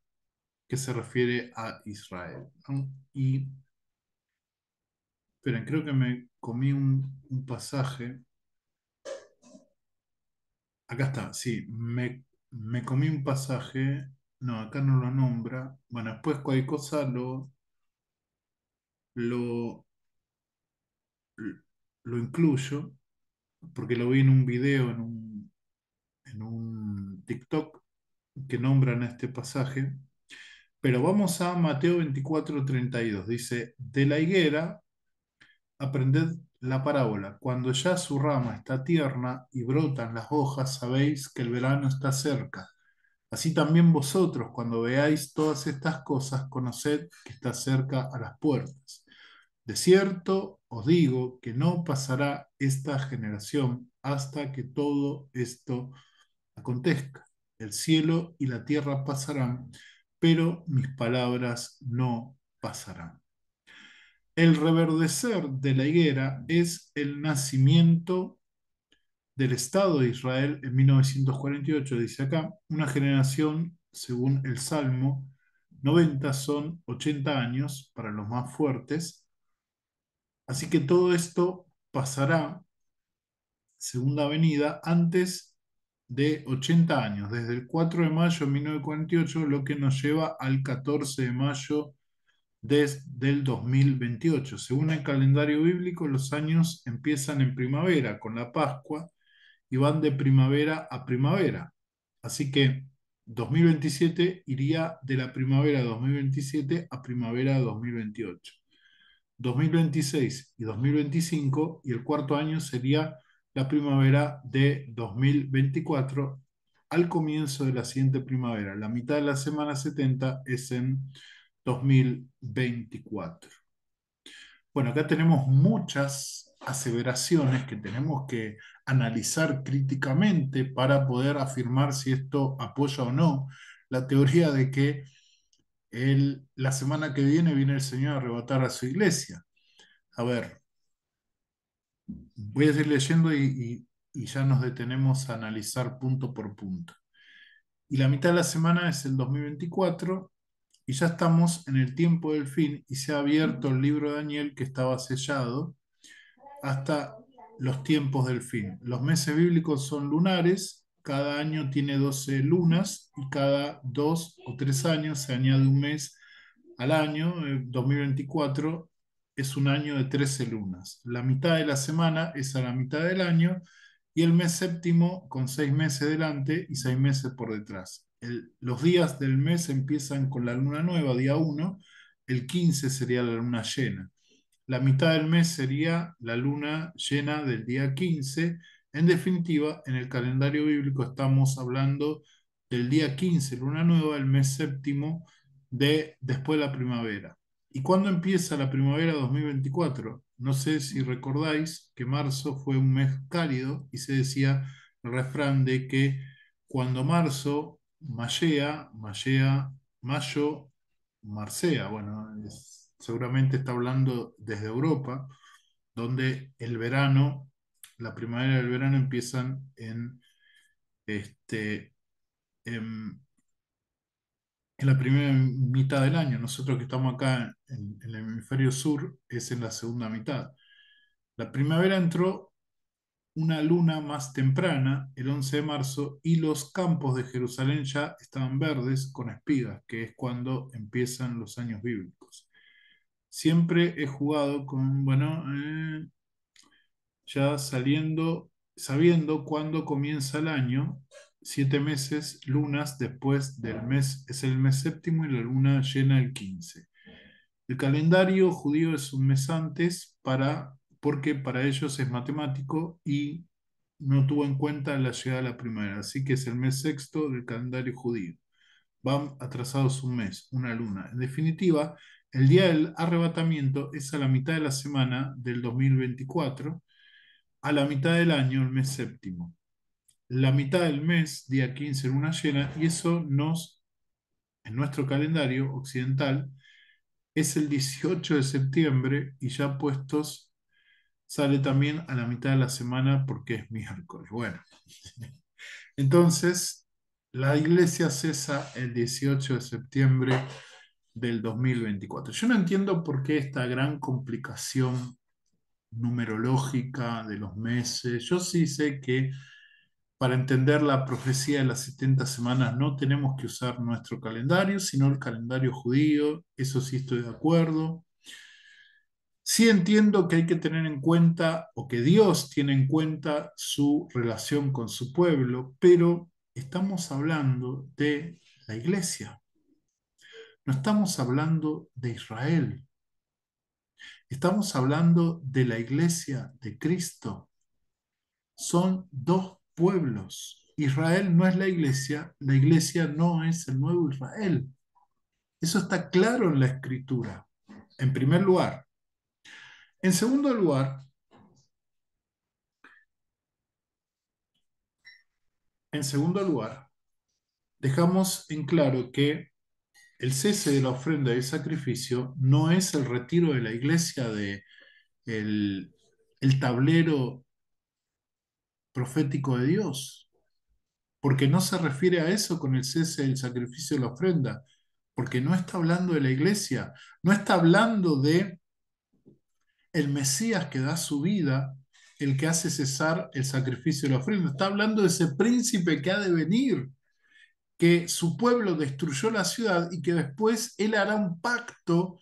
que se refiere a Israel, ¿no? Y, esperen, creo que me comí un pasaje. Acá está, sí, me comí un pasaje. No, acá no lo nombra. Bueno, después cualquier cosa lo, lo incluyo, porque lo vi en un video, en un TikTok, que nombran este pasaje. Pero vamos a Mateo 24:32. Dice, de la higuera aprended la parábola. Cuando ya su rama está tierna y brotan las hojas, sabéis que el verano está cerca. Así también vosotros, cuando veáis todas estas cosas, conoced que está cerca a las puertas. De cierto os digo que no pasará esta generación hasta que todo esto acontezca. El cielo y la tierra pasarán, pero mis palabras no pasarán. El reverdecer de la higuera es el nacimiento del Estado de Israel en 1948, dice acá, una generación, según el Salmo 90, son 80 años para los más fuertes. Así que todo esto pasará, segunda venida, antes de 80 años, desde el 4 de mayo de 1948, lo que nos lleva al 14 de mayo desde el 2028. Según el calendario bíblico, los años empiezan en primavera, con la Pascua, y van de primavera a primavera. Así que 2027 iría de la primavera 2027 a primavera 2028. 2026 y 2025, y el cuarto año sería la primavera de 2024, al comienzo de la siguiente primavera. La mitad de la semana 70 es en 2024. Bueno, acá tenemos muchas aseveraciones que tenemos que analizar críticamente para poder afirmar si esto apoya o no la teoría de que la semana que viene el Señor a arrebatar a su iglesia. A ver, voy a seguir leyendo y ya nos detenemos a analizar punto por punto. Y la mitad de la semana es el 2024 y ya estamos en el tiempo del fin y se ha abierto el libro de Daniel que estaba sellado hasta los tiempos del fin. Los meses bíblicos son lunares, cada año tiene 12 lunas y cada 2 o 3 años se añade un mes al año. 2024 es un año de 13 lunas. La mitad de la semana es a la mitad del año y el mes séptimo con 6 meses delante y 6 meses por detrás. Los días del mes empiezan con la luna nueva, día 1, el 15 sería la luna llena. La mitad del mes sería la luna llena del día 15. En definitiva, en el calendario bíblico estamos hablando del día 15, luna nueva, el mes séptimo de después de la primavera. ¿Y cuándo empieza la primavera 2024? No sé si recordáis que marzo fue un mes cálido y se decía el refrán de que cuando marzo mayo marcea. Bueno, seguramente está hablando desde Europa, donde el verano, la primavera y el verano empiezan este, en, en la primera mitad del año. Nosotros que estamos acá en el hemisferio sur es en la segunda mitad. La primavera entró una luna más temprana, el 11 de marzo, y los campos de Jerusalén ya estaban verdes con espigas, que es cuando empiezan los años bíblicos. Siempre he jugado con, bueno, ya sabiendo cuándo comienza el año, 7 meses, lunas después del mes, es el mes séptimo y la luna llena el 15. El calendario judío es un mes antes porque para ellos es matemático y no tuvo en cuenta la llegada de la primavera, así que es el mes sexto del calendario judío. van atrasados un mes, una luna. En definitiva, el día del arrebatamiento es a la mitad de la semana del 2024, a la mitad del año, el mes séptimo. La mitad del mes, día 15, luna llena, y eso en nuestro calendario occidental, es el 18 de septiembre y ya puestos sale también a la mitad de la semana porque es miércoles. Bueno, entonces la iglesia cesa el 18 de septiembre del 2024. Yo no entiendo por qué esta gran complicación numerológica de los meses. Yo sí sé que para entender la profecía de las 70 semanas no tenemos que usar nuestro calendario, sino el calendario judío. Eso sí estoy de acuerdo. Sí entiendo que hay que tener en cuenta, o que Dios tiene en cuenta su relación con su pueblo, pero estamos hablando de la iglesia, no estamos hablando de Israel, estamos hablando de la iglesia de Cristo. Son dos pueblos. Israel no es la iglesia no es el nuevo Israel. Eso está claro en la escritura, en primer lugar. En segundo lugar, en segundo lugar, dejamos en claro que el cese de la ofrenda y el sacrificio no es el retiro de la iglesia de el tablero profético de Dios, porque no se refiere a eso con el cese del sacrificio de la ofrenda, porque no está hablando de la iglesia, no está hablando de el Mesías que da su vida, el que hace cesar el sacrificio de la ofrenda, está hablando de ese príncipe que ha de venir, que su pueblo destruyó la ciudad y que después él hará un pacto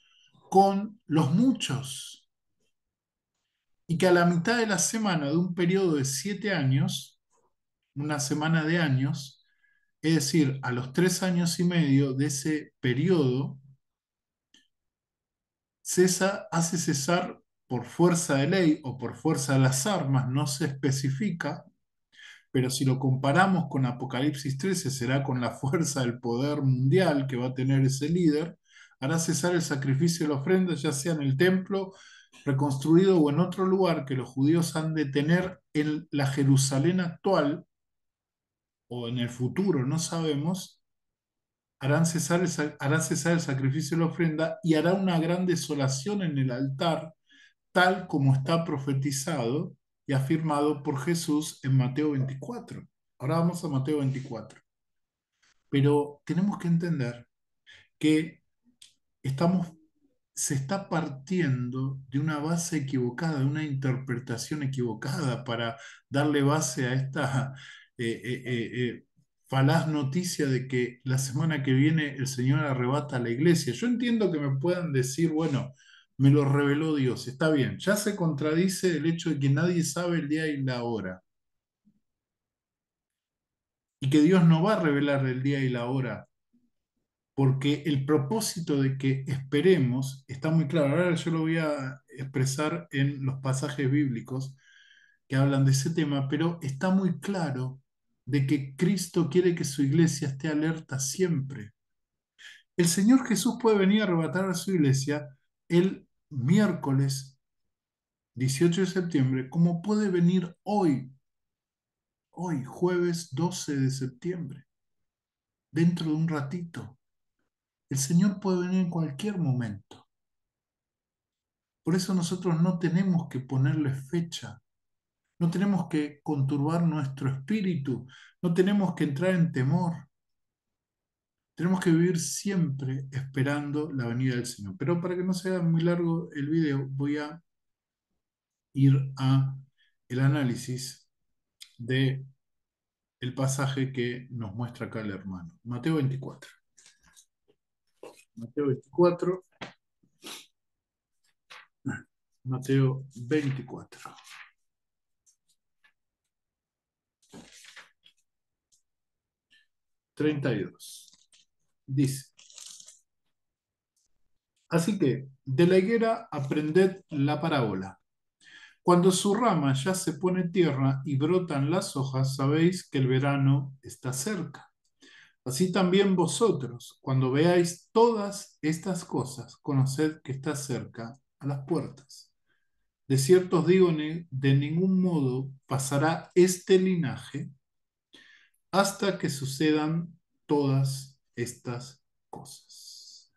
con los muchos y que a la mitad de la semana de un periodo de 7 años, una semana de años, es decir, a los 3 años y medio de ese periodo, hace cesar por fuerza de ley o por fuerza de las armas, no se especifica, pero si lo comparamos con Apocalipsis 13, será con la fuerza del poder mundial que va a tener ese líder, hará cesar el sacrificio de la ofrenda, ya sea en el templo reconstruido o en otro lugar que los judíos han de tener en la Jerusalén actual o en el futuro, no sabemos, hará cesar el sacrificio de la ofrenda y hará una gran desolación en el altar, tal como está profetizado y afirmado por Jesús en Mateo 24. Ahora vamos a Mateo 24. Pero tenemos que entender que estamos, se está partiendo de una base equivocada, de una interpretación equivocada para darle base a esta falaz noticia de que la semana que viene el Señor arrebata a la iglesia. Yo entiendo que me puedan decir, bueno, me lo reveló Dios, está bien, ya se contradice el hecho de que nadie sabe el día y la hora, y que Dios no va a revelar el día y la hora porque el propósito de que esperemos está muy claro. Ahora yo lo voy a expresar en los pasajes bíblicos que hablan de ese tema, pero está muy claro de que Cristo quiere que su iglesia esté alerta siempre. El Señor Jesús puede venir a arrebatar a su iglesia el miércoles 18 de septiembre, como puede venir hoy, jueves 12 de septiembre, dentro de un ratito. El Señor puede venir en cualquier momento. Por eso nosotros no tenemos que ponerle fecha, no tenemos que conturbar nuestro espíritu, no tenemos que entrar en temor. Tenemos que vivir siempre esperando la venida del Señor. Pero para que no sea muy largo el video, voy a ir a el análisis de el pasaje que nos muestra acá el hermano. Mateo 24. Mateo 24. Mateo 24. 32. Dice: así que de la higuera aprended la parábola. Cuando su rama ya se pone tierna y brotan las hojas, sabéis que el verano está cerca. Así también vosotros, cuando veáis todas estas cosas, conoced que está cerca a las puertas. De cierto os digo, de ningún modo pasará este linaje hasta que sucedan todas estas cosas.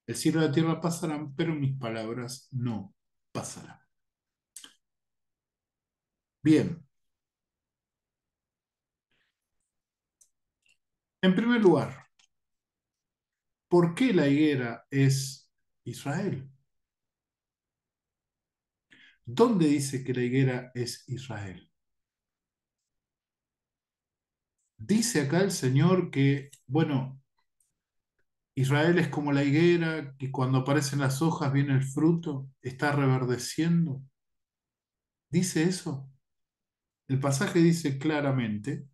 El cielo y la tierra pasarán, pero mis palabras no pasarán. Bien, en primer lugar, ¿por qué la higuera es Israel? ¿Dónde dice que la higuera es Israel? Dice acá el Señor que, bueno, Israel es como la higuera, que cuando aparecen las hojas viene el fruto, está reverdeciendo. ¿Dice eso? El pasaje dice claramente,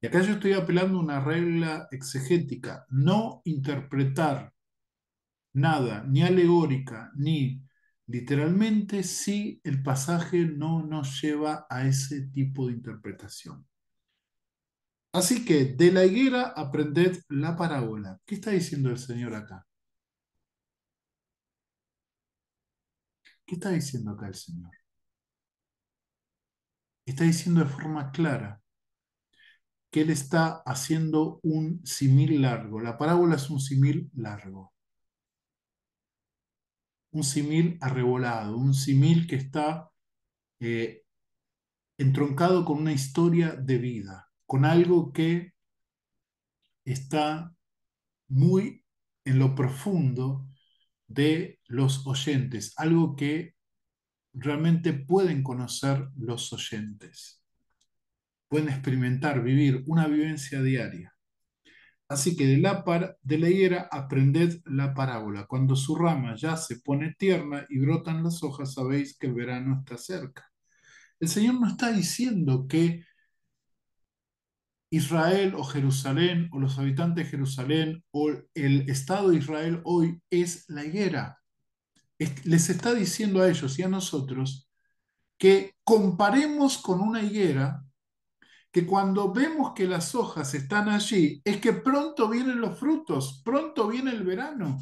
y acá yo estoy apelando a una regla exegética, no interpretar nada, ni alegórica, ni literalmente, si el pasaje no nos lleva a ese tipo de interpretación. Así que de la higuera aprended la parábola. ¿Qué está diciendo el Señor acá? ¿Qué está diciendo acá el Señor? Está diciendo de forma clara que Él está haciendo un simil largo. La parábola es un simil largo, un simil arrebolado, un simil que está eh, entroncado con una historia de vida, con algo que está muy en lo profundo de los oyentes, algo que realmente pueden conocer los oyentes, pueden experimentar, vivir una vivencia diaria. Así que de la higuera aprended la parábola. Cuando su rama ya se pone tierna y brotan las hojas, sabéis que el verano está cerca. El Señor no está diciendo que Israel o Jerusalén o los habitantes de Jerusalén o el Estado de Israel hoy es la higuera. Les está diciendo a ellos y a nosotros que comparemos con una higuera, que cuando vemos que las hojas están allí, es que pronto vienen los frutos, pronto viene el verano.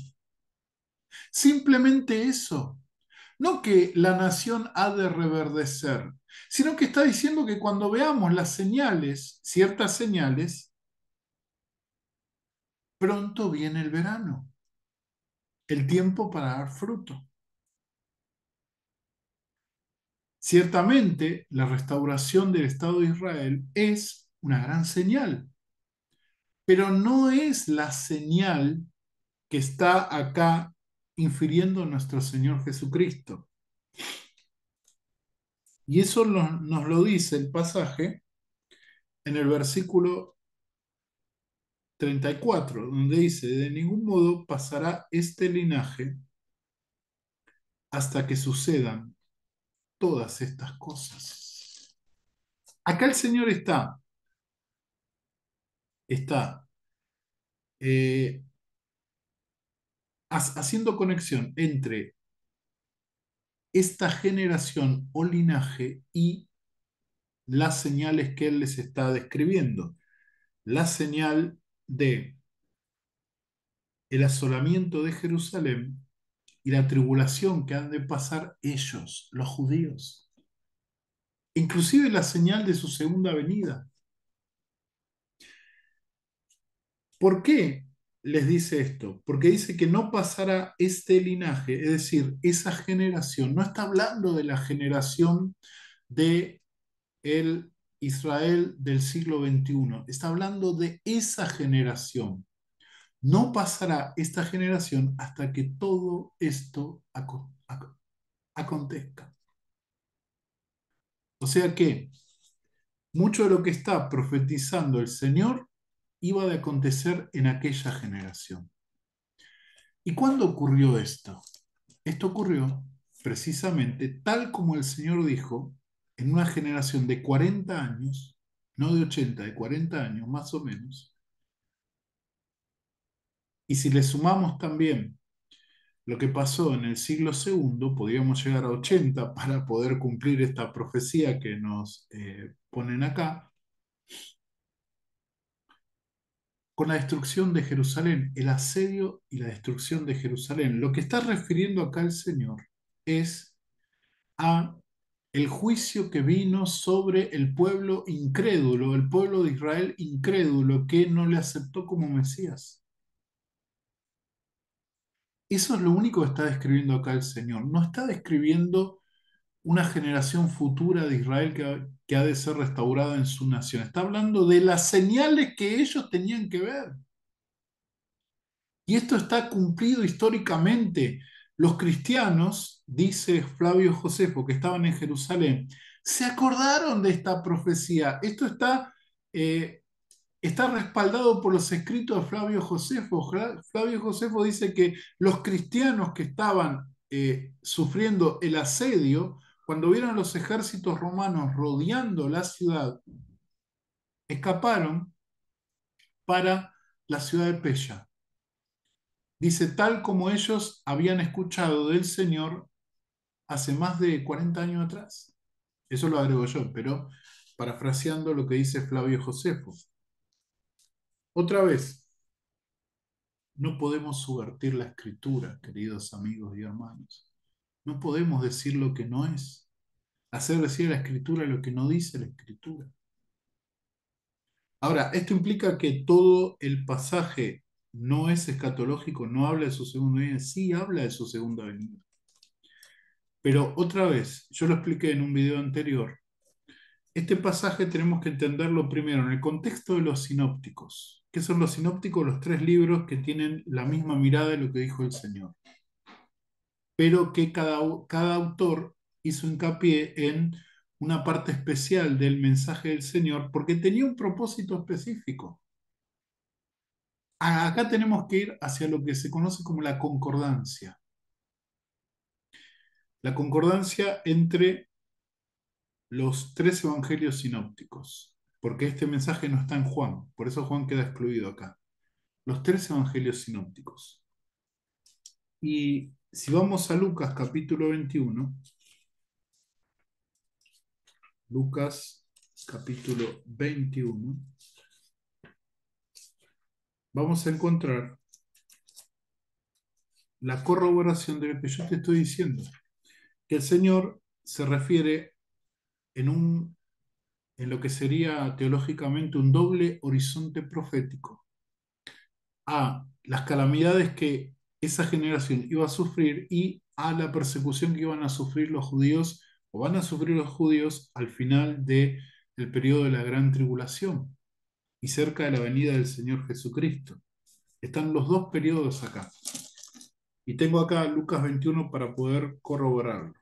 Simplemente eso. No que la nación ha de reverdecer, sino que está diciendo que cuando veamos las señales, ciertas señales, pronto viene el verano, el tiempo para dar fruto. Ciertamente, la restauración del Estado de Israel es una gran señal, pero no es la señal que está acá infiriendo nuestro Señor Jesucristo. Y eso nos lo dice el pasaje en el versículo 34, donde dice, de ningún modo pasará este linaje hasta que sucedan todas estas cosas. Acá el Señor está eh, haciendo conexión entre esta generación o linaje y las señales que Él les está describiendo. La señal de el asolamiento de Jerusalén y la tribulación que han de pasar ellos, los judíos. Inclusive la señal de su segunda venida. ¿Por qué les dice esto? Porque dice que no pasará este linaje, es decir, esa generación. No está hablando de la generación de el Israel del siglo XXI. Está hablando de esa generación. No pasará esta generación hasta que todo esto acontezca. O sea que mucho de lo que está profetizando el Señor iba de acontecer en aquella generación. ¿Y cuándo ocurrió esto? Esto ocurrió precisamente tal como el Señor dijo, en una generación de 40 años, no de 80, de 40 años más o menos. Y si le sumamos también lo que pasó en el siglo segundo, podríamos llegar a 80 para poder cumplir esta profecía que nos ponen acá. con la destrucción de Jerusalén, el asedio y la destrucción de Jerusalén. Lo que está refiriendo acá el Señor es a el juicio que vino sobre el pueblo incrédulo, el pueblo de Israel incrédulo que no le aceptó como Mesías. Eso es lo único que está describiendo acá el Señor. No está describiendo una generación futura de Israel que ha de ser restaurada en su nación. Está hablando de las señales que ellos tenían que ver. Y esto está cumplido históricamente. Los cristianos, dice Flavio Josefo, que estaban en Jerusalén, se acordaron de esta profecía. Esto eh, está respaldado por los escritos de Flavio Josefo. Flavio Josefo dice que los cristianos que estaban sufriendo el asedio, cuando vieron los ejércitos romanos rodeando la ciudad, escaparon para la ciudad de Pella. Dice, tal como ellos habían escuchado del Señor hace más de 40 años atrás. Eso lo agrego yo, pero parafraseando lo que dice Flavio Josefo. Otra vez, no podemos subvertir la escritura, queridos amigos y hermanos. No podemos decir lo que no es. Hacer decir a la escritura lo que no dice la escritura. Ahora, esto implica que todo el pasaje no es escatológico, no habla de su segunda venida, sí habla de su segunda venida. Pero otra vez, yo lo expliqué en un video anterior, este pasaje tenemos que entenderlo primero en el contexto de los sinópticos. ¿Qué son los sinópticos? Los tres libros que tienen la misma mirada de lo que dijo el Señor, pero que cada autor hizo hincapié en una parte especial del mensaje del Señor porque tenía un propósito específico. Acá tenemos que ir hacia lo que se conoce como la concordancia. La concordancia entre los tres evangelios sinópticos, porque este mensaje no está en Juan, por eso Juan queda excluido acá. Los tres evangelios sinópticos. Y si vamos a Lucas capítulo 21, Lucas capítulo 21, vamos a encontrar la corroboración de lo que yo te estoy diciendo, que el Señor se refiere en lo que sería teológicamente un doble horizonte profético a las calamidades que esa generación iba a sufrir y a la persecución que iban a sufrir los judíos o van a sufrir los judíos al final del periodo de la gran tribulación y cerca de la venida del Señor Jesucristo. Están los dos periodos acá. Y tengo acá Lucas 21 para poder corroborarlo.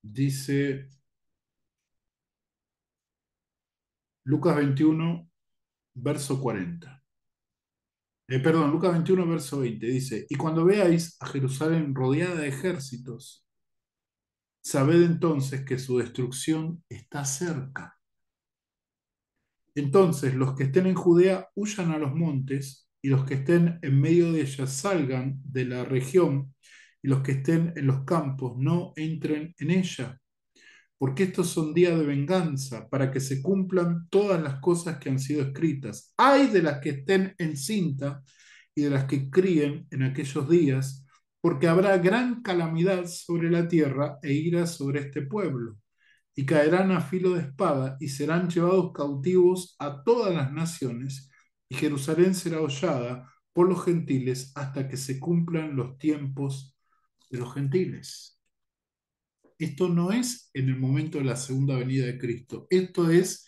Dice Lucas 21, verso 40. Perdón, Lucas 21, verso 20. Dice, y cuando veáis a Jerusalén rodeada de ejércitos, sabed entonces que su destrucción está cerca. Entonces los que estén en Judea huyan a los montes, y los que estén en medio de ella salgan de la región, y los que estén en los campos no entren en ella, porque estos son días de venganza, para que se cumplan todas las cosas que han sido escritas. Ay de las que estén encinta y de las que críen en aquellos días, porque habrá gran calamidad sobre la tierra e ira sobre este pueblo, y caerán a filo de espada y serán llevados cautivos a todas las naciones, y Jerusalén será hollada por los gentiles hasta que se cumplan los tiempos de los gentiles. Esto no es en el momento de la segunda venida de Cristo, esto es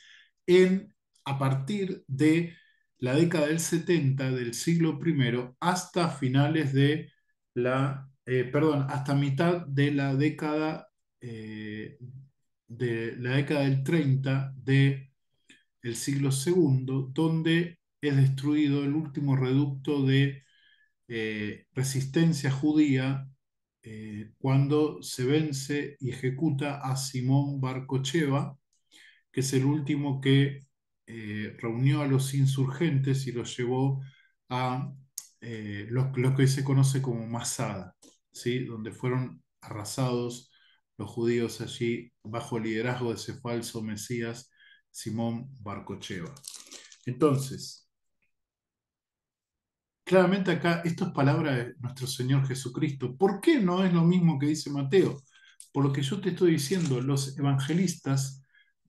a partir de la década del 70 del siglo I hasta finales hasta mitad de la década del 30 del siglo segundo, donde es destruido el último reducto de resistencia judía cuando se vence y ejecuta a Simón Bar Kocheva, que es el último que reunió a los insurgentes y los llevó a lo que se conoce como Masada, ¿sí? Donde fueron arrasados los judíos allí bajo el liderazgo de ese falso Mesías, Simón Barcocheva. Entonces, claramente acá esto es palabra de nuestro Señor Jesucristo. ¿Por qué no es lo mismo que dice Mateo? Por lo que yo te estoy diciendo, los evangelistas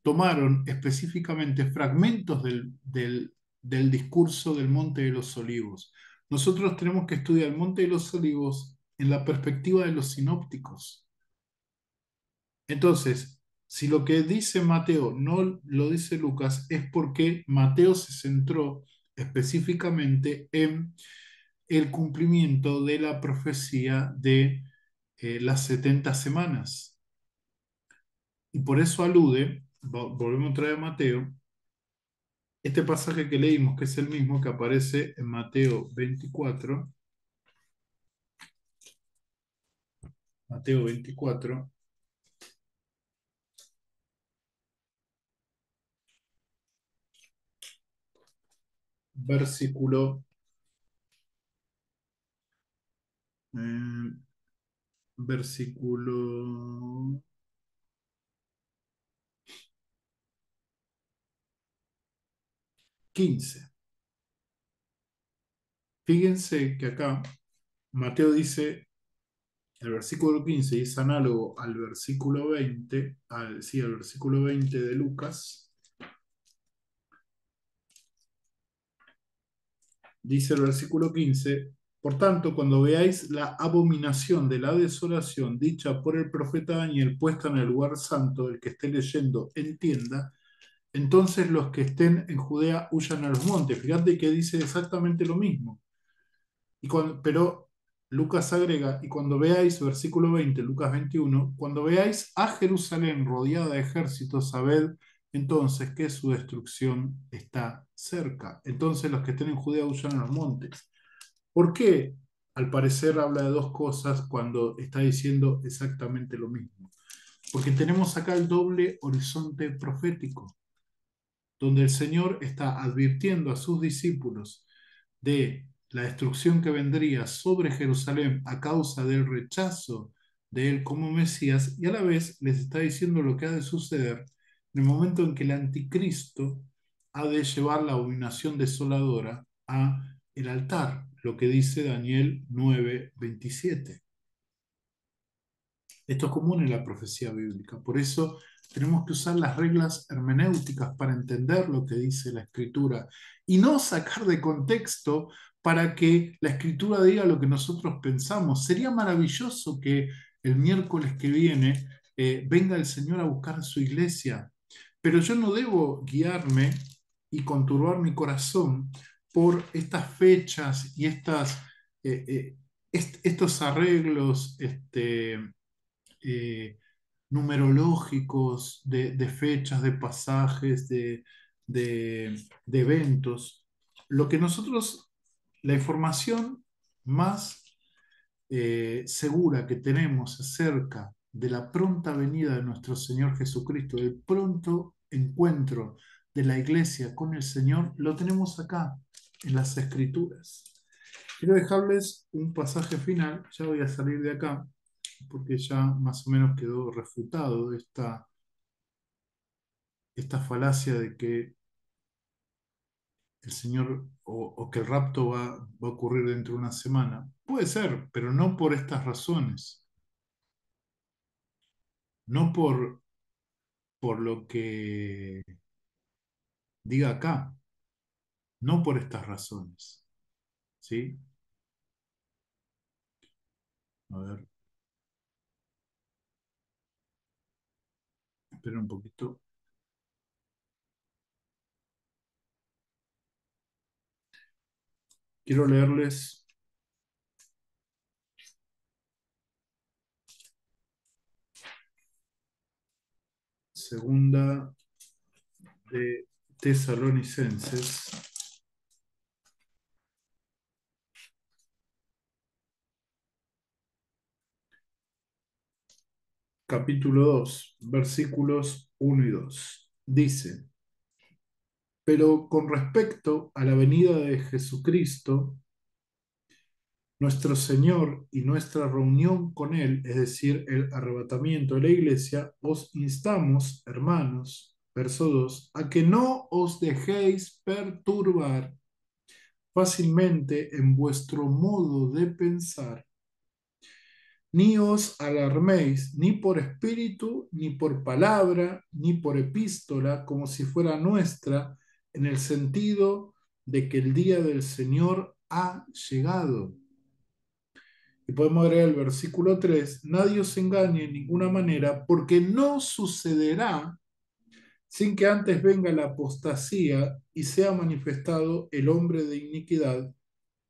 tomaron específicamente fragmentos del discurso del Monte de los Olivos. Nosotros tenemos que estudiar el Monte de los Olivos en la perspectiva de los sinópticos. Entonces, si lo que dice Mateo no lo dice Lucas, es porque Mateo se centró específicamente en el cumplimiento de la profecía de las 70 semanas. Y por eso alude, volvemos a traer a Mateo, este pasaje que leímos, que es el mismo que aparece en Mateo 24, versículo, eh, versículo 15. Fíjense que acá Mateo dice, el versículo 15 y es análogo al versículo 20, sí, al versículo 20 de Lucas. Dice el versículo 15: por tanto, cuando veáis la abominación de la desolación dicha por el profeta Daniel puesta en el lugar santo, el que esté leyendo entienda, entonces los que estén en Judea huyan a los montes. Fíjate que dice exactamente lo mismo. Pero Lucas agrega, y cuando veáis, versículo 20, Lucas 21, cuando veáis a Jerusalén rodeada de ejércitos, sabed entonces que su destrucción está cerca. Entonces los que estén en Judea huyan a los montes. ¿Por qué? Al parecer habla de dos cosas cuando está diciendo exactamente lo mismo. Porque tenemos acá el doble horizonte profético, donde el Señor está advirtiendo a sus discípulos de la destrucción que vendría sobre Jerusalén a causa del rechazo de él como Mesías, y a la vez les está diciendo lo que ha de suceder en el momento en que el anticristo ha de llevar la abominación desoladora a el altar, lo que dice Daniel 9:27. Esto es común en la profecía bíblica. Por eso tenemos que usar las reglas hermenéuticas para entender lo que dice la escritura y no sacar de contexto para que la escritura diga lo que nosotros pensamos. Sería maravilloso que el miércoles que viene venga el Señor a buscar a su iglesia, pero yo no debo guiarme y conturbar mi corazón por estas fechas y estos arreglos eh, numerológicos de fechas, de pasajes, de eventos. Lo que nosotros, la información más segura que tenemos acerca de la pronta venida de nuestro Señor Jesucristo, del pronto encuentro de la iglesia con el Señor, lo tenemos acá, en las Escrituras. Quiero dejarles un pasaje final, ya voy a salir de acá, porque ya más o menos quedó refutado esta falacia de que el Señor o que el rapto va a ocurrir dentro de una semana. Puede ser, pero no por estas razones, no por lo que diga acá, no por estas razones. ¿Sí? A ver, espera un poquito. Quiero leerles segunda de Tesalonicenses, capítulo 2 versículos 1 y 2. Dice: pero con respecto a la venida de Jesucristo nuestro Señor y nuestra reunión con Él, es decir, el arrebatamiento de la iglesia, os instamos, hermanos, verso 2, a que no os dejéis perturbar fácilmente en vuestro modo de pensar, ni os alarméis ni por espíritu, ni por palabra, ni por epístola, como si fuera nuestra, en el sentido de que el día del Señor ha llegado. Y podemos agregar el versículo 3: nadie os engañe en ninguna manera, porque no sucederá sin que antes venga la apostasía y sea manifestado el hombre de iniquidad,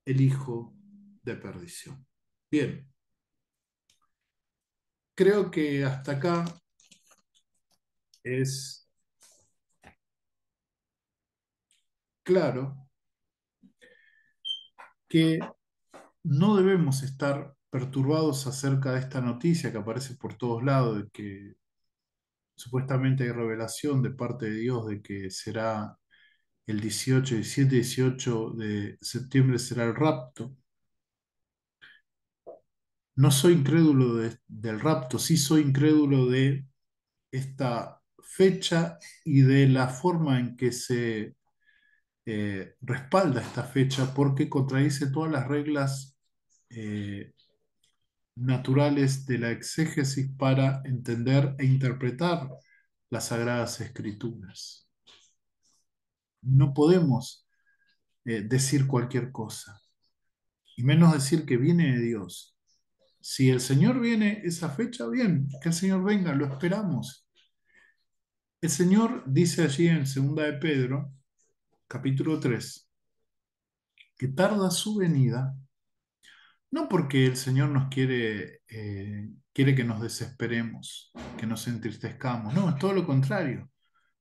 el hijo de perdición. Bien, creo que hasta acá es claro que no debemos estar perturbados acerca de esta noticia que aparece por todos lados, de que supuestamente hay revelación de parte de Dios de que será el 18, 17, 18 de septiembre será el rapto. No soy incrédulo del rapto, sí soy incrédulo de esta fecha y de la forma en que se respalda esta fecha, porque contradice todas las reglas eh, naturales de la exégesis para entender e interpretar las Sagradas Escrituras. No podemos decir cualquier cosa, y menos decir que viene de Dios. Si el Señor viene esa fecha, bien, que el Señor venga, lo esperamos. El Señor dice allí en 2 de Pedro, capítulo 3, que tarda su venida, no porque el Señor nos quiere que nos desesperemos, que nos entristezcamos, no, es todo lo contrario.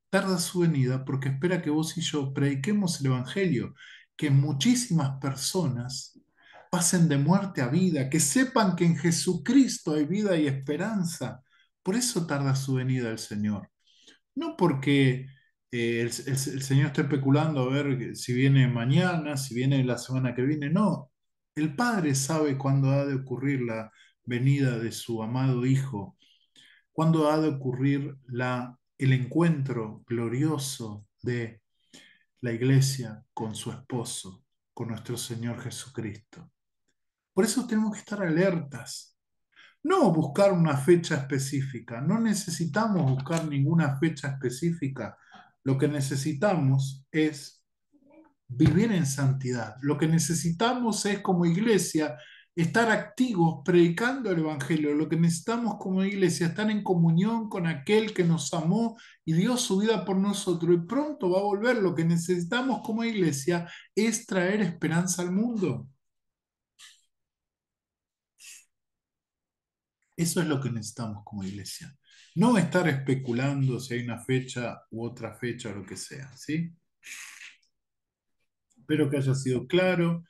Tarda su venida porque espera que vos y yo prediquemos el Evangelio, que muchísimas personas pasen de muerte a vida, que sepan que en Jesucristo hay vida y esperanza. Por eso tarda su venida el Señor. No porque el Señor esté especulando a ver si viene mañana, si viene la semana que viene. No, el Padre sabe cuándo ha de ocurrir la venida de su amado Hijo, cuándo ha de ocurrir el encuentro glorioso de la iglesia con su esposo, con nuestro Señor Jesucristo. Por eso tenemos que estar alertas. No buscar una fecha específica, no necesitamos buscar ninguna fecha específica. Lo que necesitamos es vivir en santidad. Lo que necesitamos es como iglesia estar activos predicando el Evangelio. Lo que necesitamos como iglesia es estar en comunión con aquel que nos amó y dio su vida por nosotros y pronto va a volver. Lo que necesitamos como iglesia es traer esperanza al mundo. Eso es lo que necesitamos como iglesia. No estar especulando si hay una fecha u otra fecha o lo que sea, ¿sí? Espero que haya sido claro.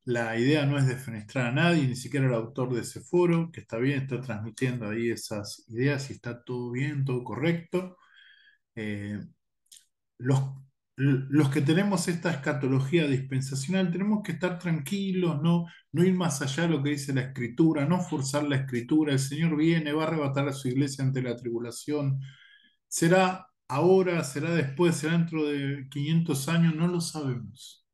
La idea no es defenestrar a nadie, ni siquiera el autor de ese foro, que está bien, está transmitiendo ahí esas ideas y está todo bien, todo correcto. Eh, los, los que tenemos esta escatología dispensacional tenemos que estar tranquilos, no ir más allá de lo que dice la Escritura, no forzar la Escritura. El Señor viene, va a arrebatar a su iglesia ante la tribulación. ¿Será ahora, será después, será dentro de 500 años? No lo sabemos.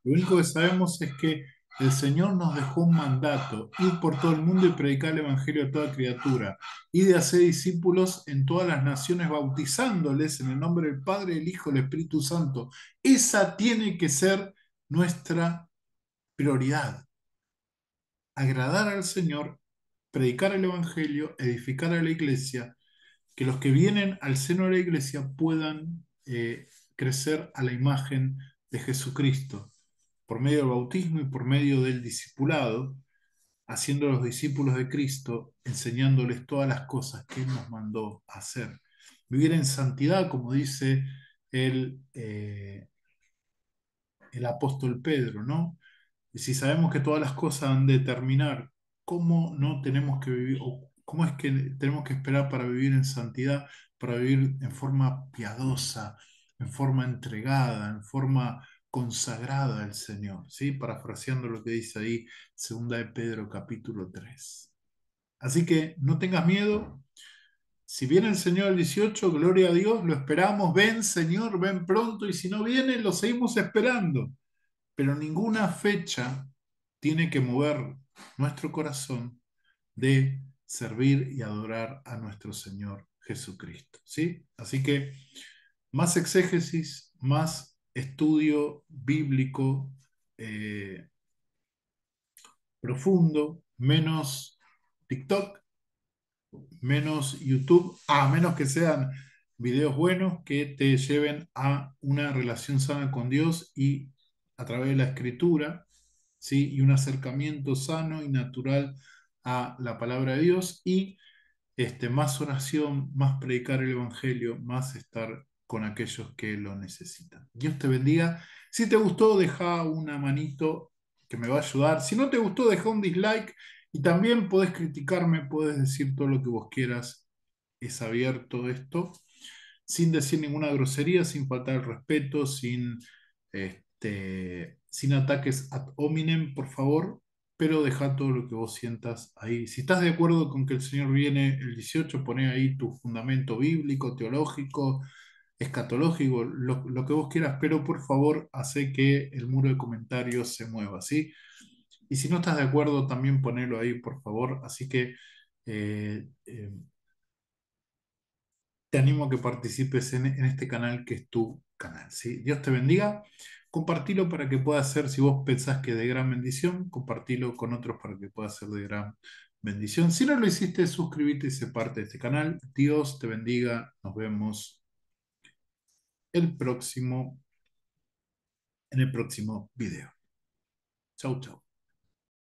Lo único que sabemos es que el Señor nos dejó un mandato: ir por todo el mundo y predicar el Evangelio a toda criatura, y de hacer discípulos en todas las naciones, bautizándoles en el nombre del Padre, del Hijo y del Espíritu Santo. Esa tiene que ser nuestra prioridad: agradar al Señor, predicar el Evangelio, edificar a la iglesia, que los que vienen al seno de la iglesia puedan crecer a la imagen de Jesucristo por medio del bautismo y por medio del discipulado, haciendo los discípulos de Cristo, enseñándoles todas las cosas que Él nos mandó a hacer. Vivir en santidad, como dice el apóstol Pedro, ¿no? Y si sabemos que todas las cosas han de terminar, ¿cómo no tenemos que vivir, o cómo es que tenemos que esperar para vivir en santidad, para vivir en forma piadosa, en forma entregada, en forma consagrada al Señor, ¿sí? Parafraseando lo que dice ahí, segunda de Pedro capítulo 3. Así que no tengas miedo. Si viene el Señor el 18, gloria a Dios, lo esperamos. Ven, Señor, ven pronto. Y si no viene, lo seguimos esperando. Pero ninguna fecha tiene que mover nuestro corazón de servir y adorar a nuestro Señor Jesucristo, ¿sí? Así que más exégesis, más estudio bíblico profundo, menos TikTok, menos YouTube, a menos que sean videos buenos que te lleven a una relación sana con Dios y a través de la escritura, ¿sí? Y un acercamiento sano y natural a la palabra de Dios y más oración, más predicar el Evangelio, más estar con aquellos que lo necesitan. Dios te bendiga. Si te gustó, deja una manito que me va a ayudar. Si no te gustó, deja un dislike y también podés criticarme, podés decir todo lo que vos quieras. Es abierto esto sin decir ninguna grosería, sin faltar el respeto, sin ataques ad hominem, por favor, pero deja todo lo que vos sientas ahí. Si estás de acuerdo con que el Señor viene el 18, poné ahí tu fundamento bíblico, teológico, escatológico, lo que vos quieras, pero por favor, hace que el muro de comentarios se mueva, ¿sí? Y si no estás de acuerdo, también ponelo ahí, por favor. Así que eh, eh, te animo a que participes en este canal que es tu canal, ¿sí? Dios te bendiga. Compartilo para que pueda ser, si vos pensás que es de gran bendición, compartilo con otros para que pueda ser de gran bendición. Si no lo hiciste, suscríbete y sé parte de este canal. Dios te bendiga. Nos vemos el próximo, en el próximo video. Chau, chau.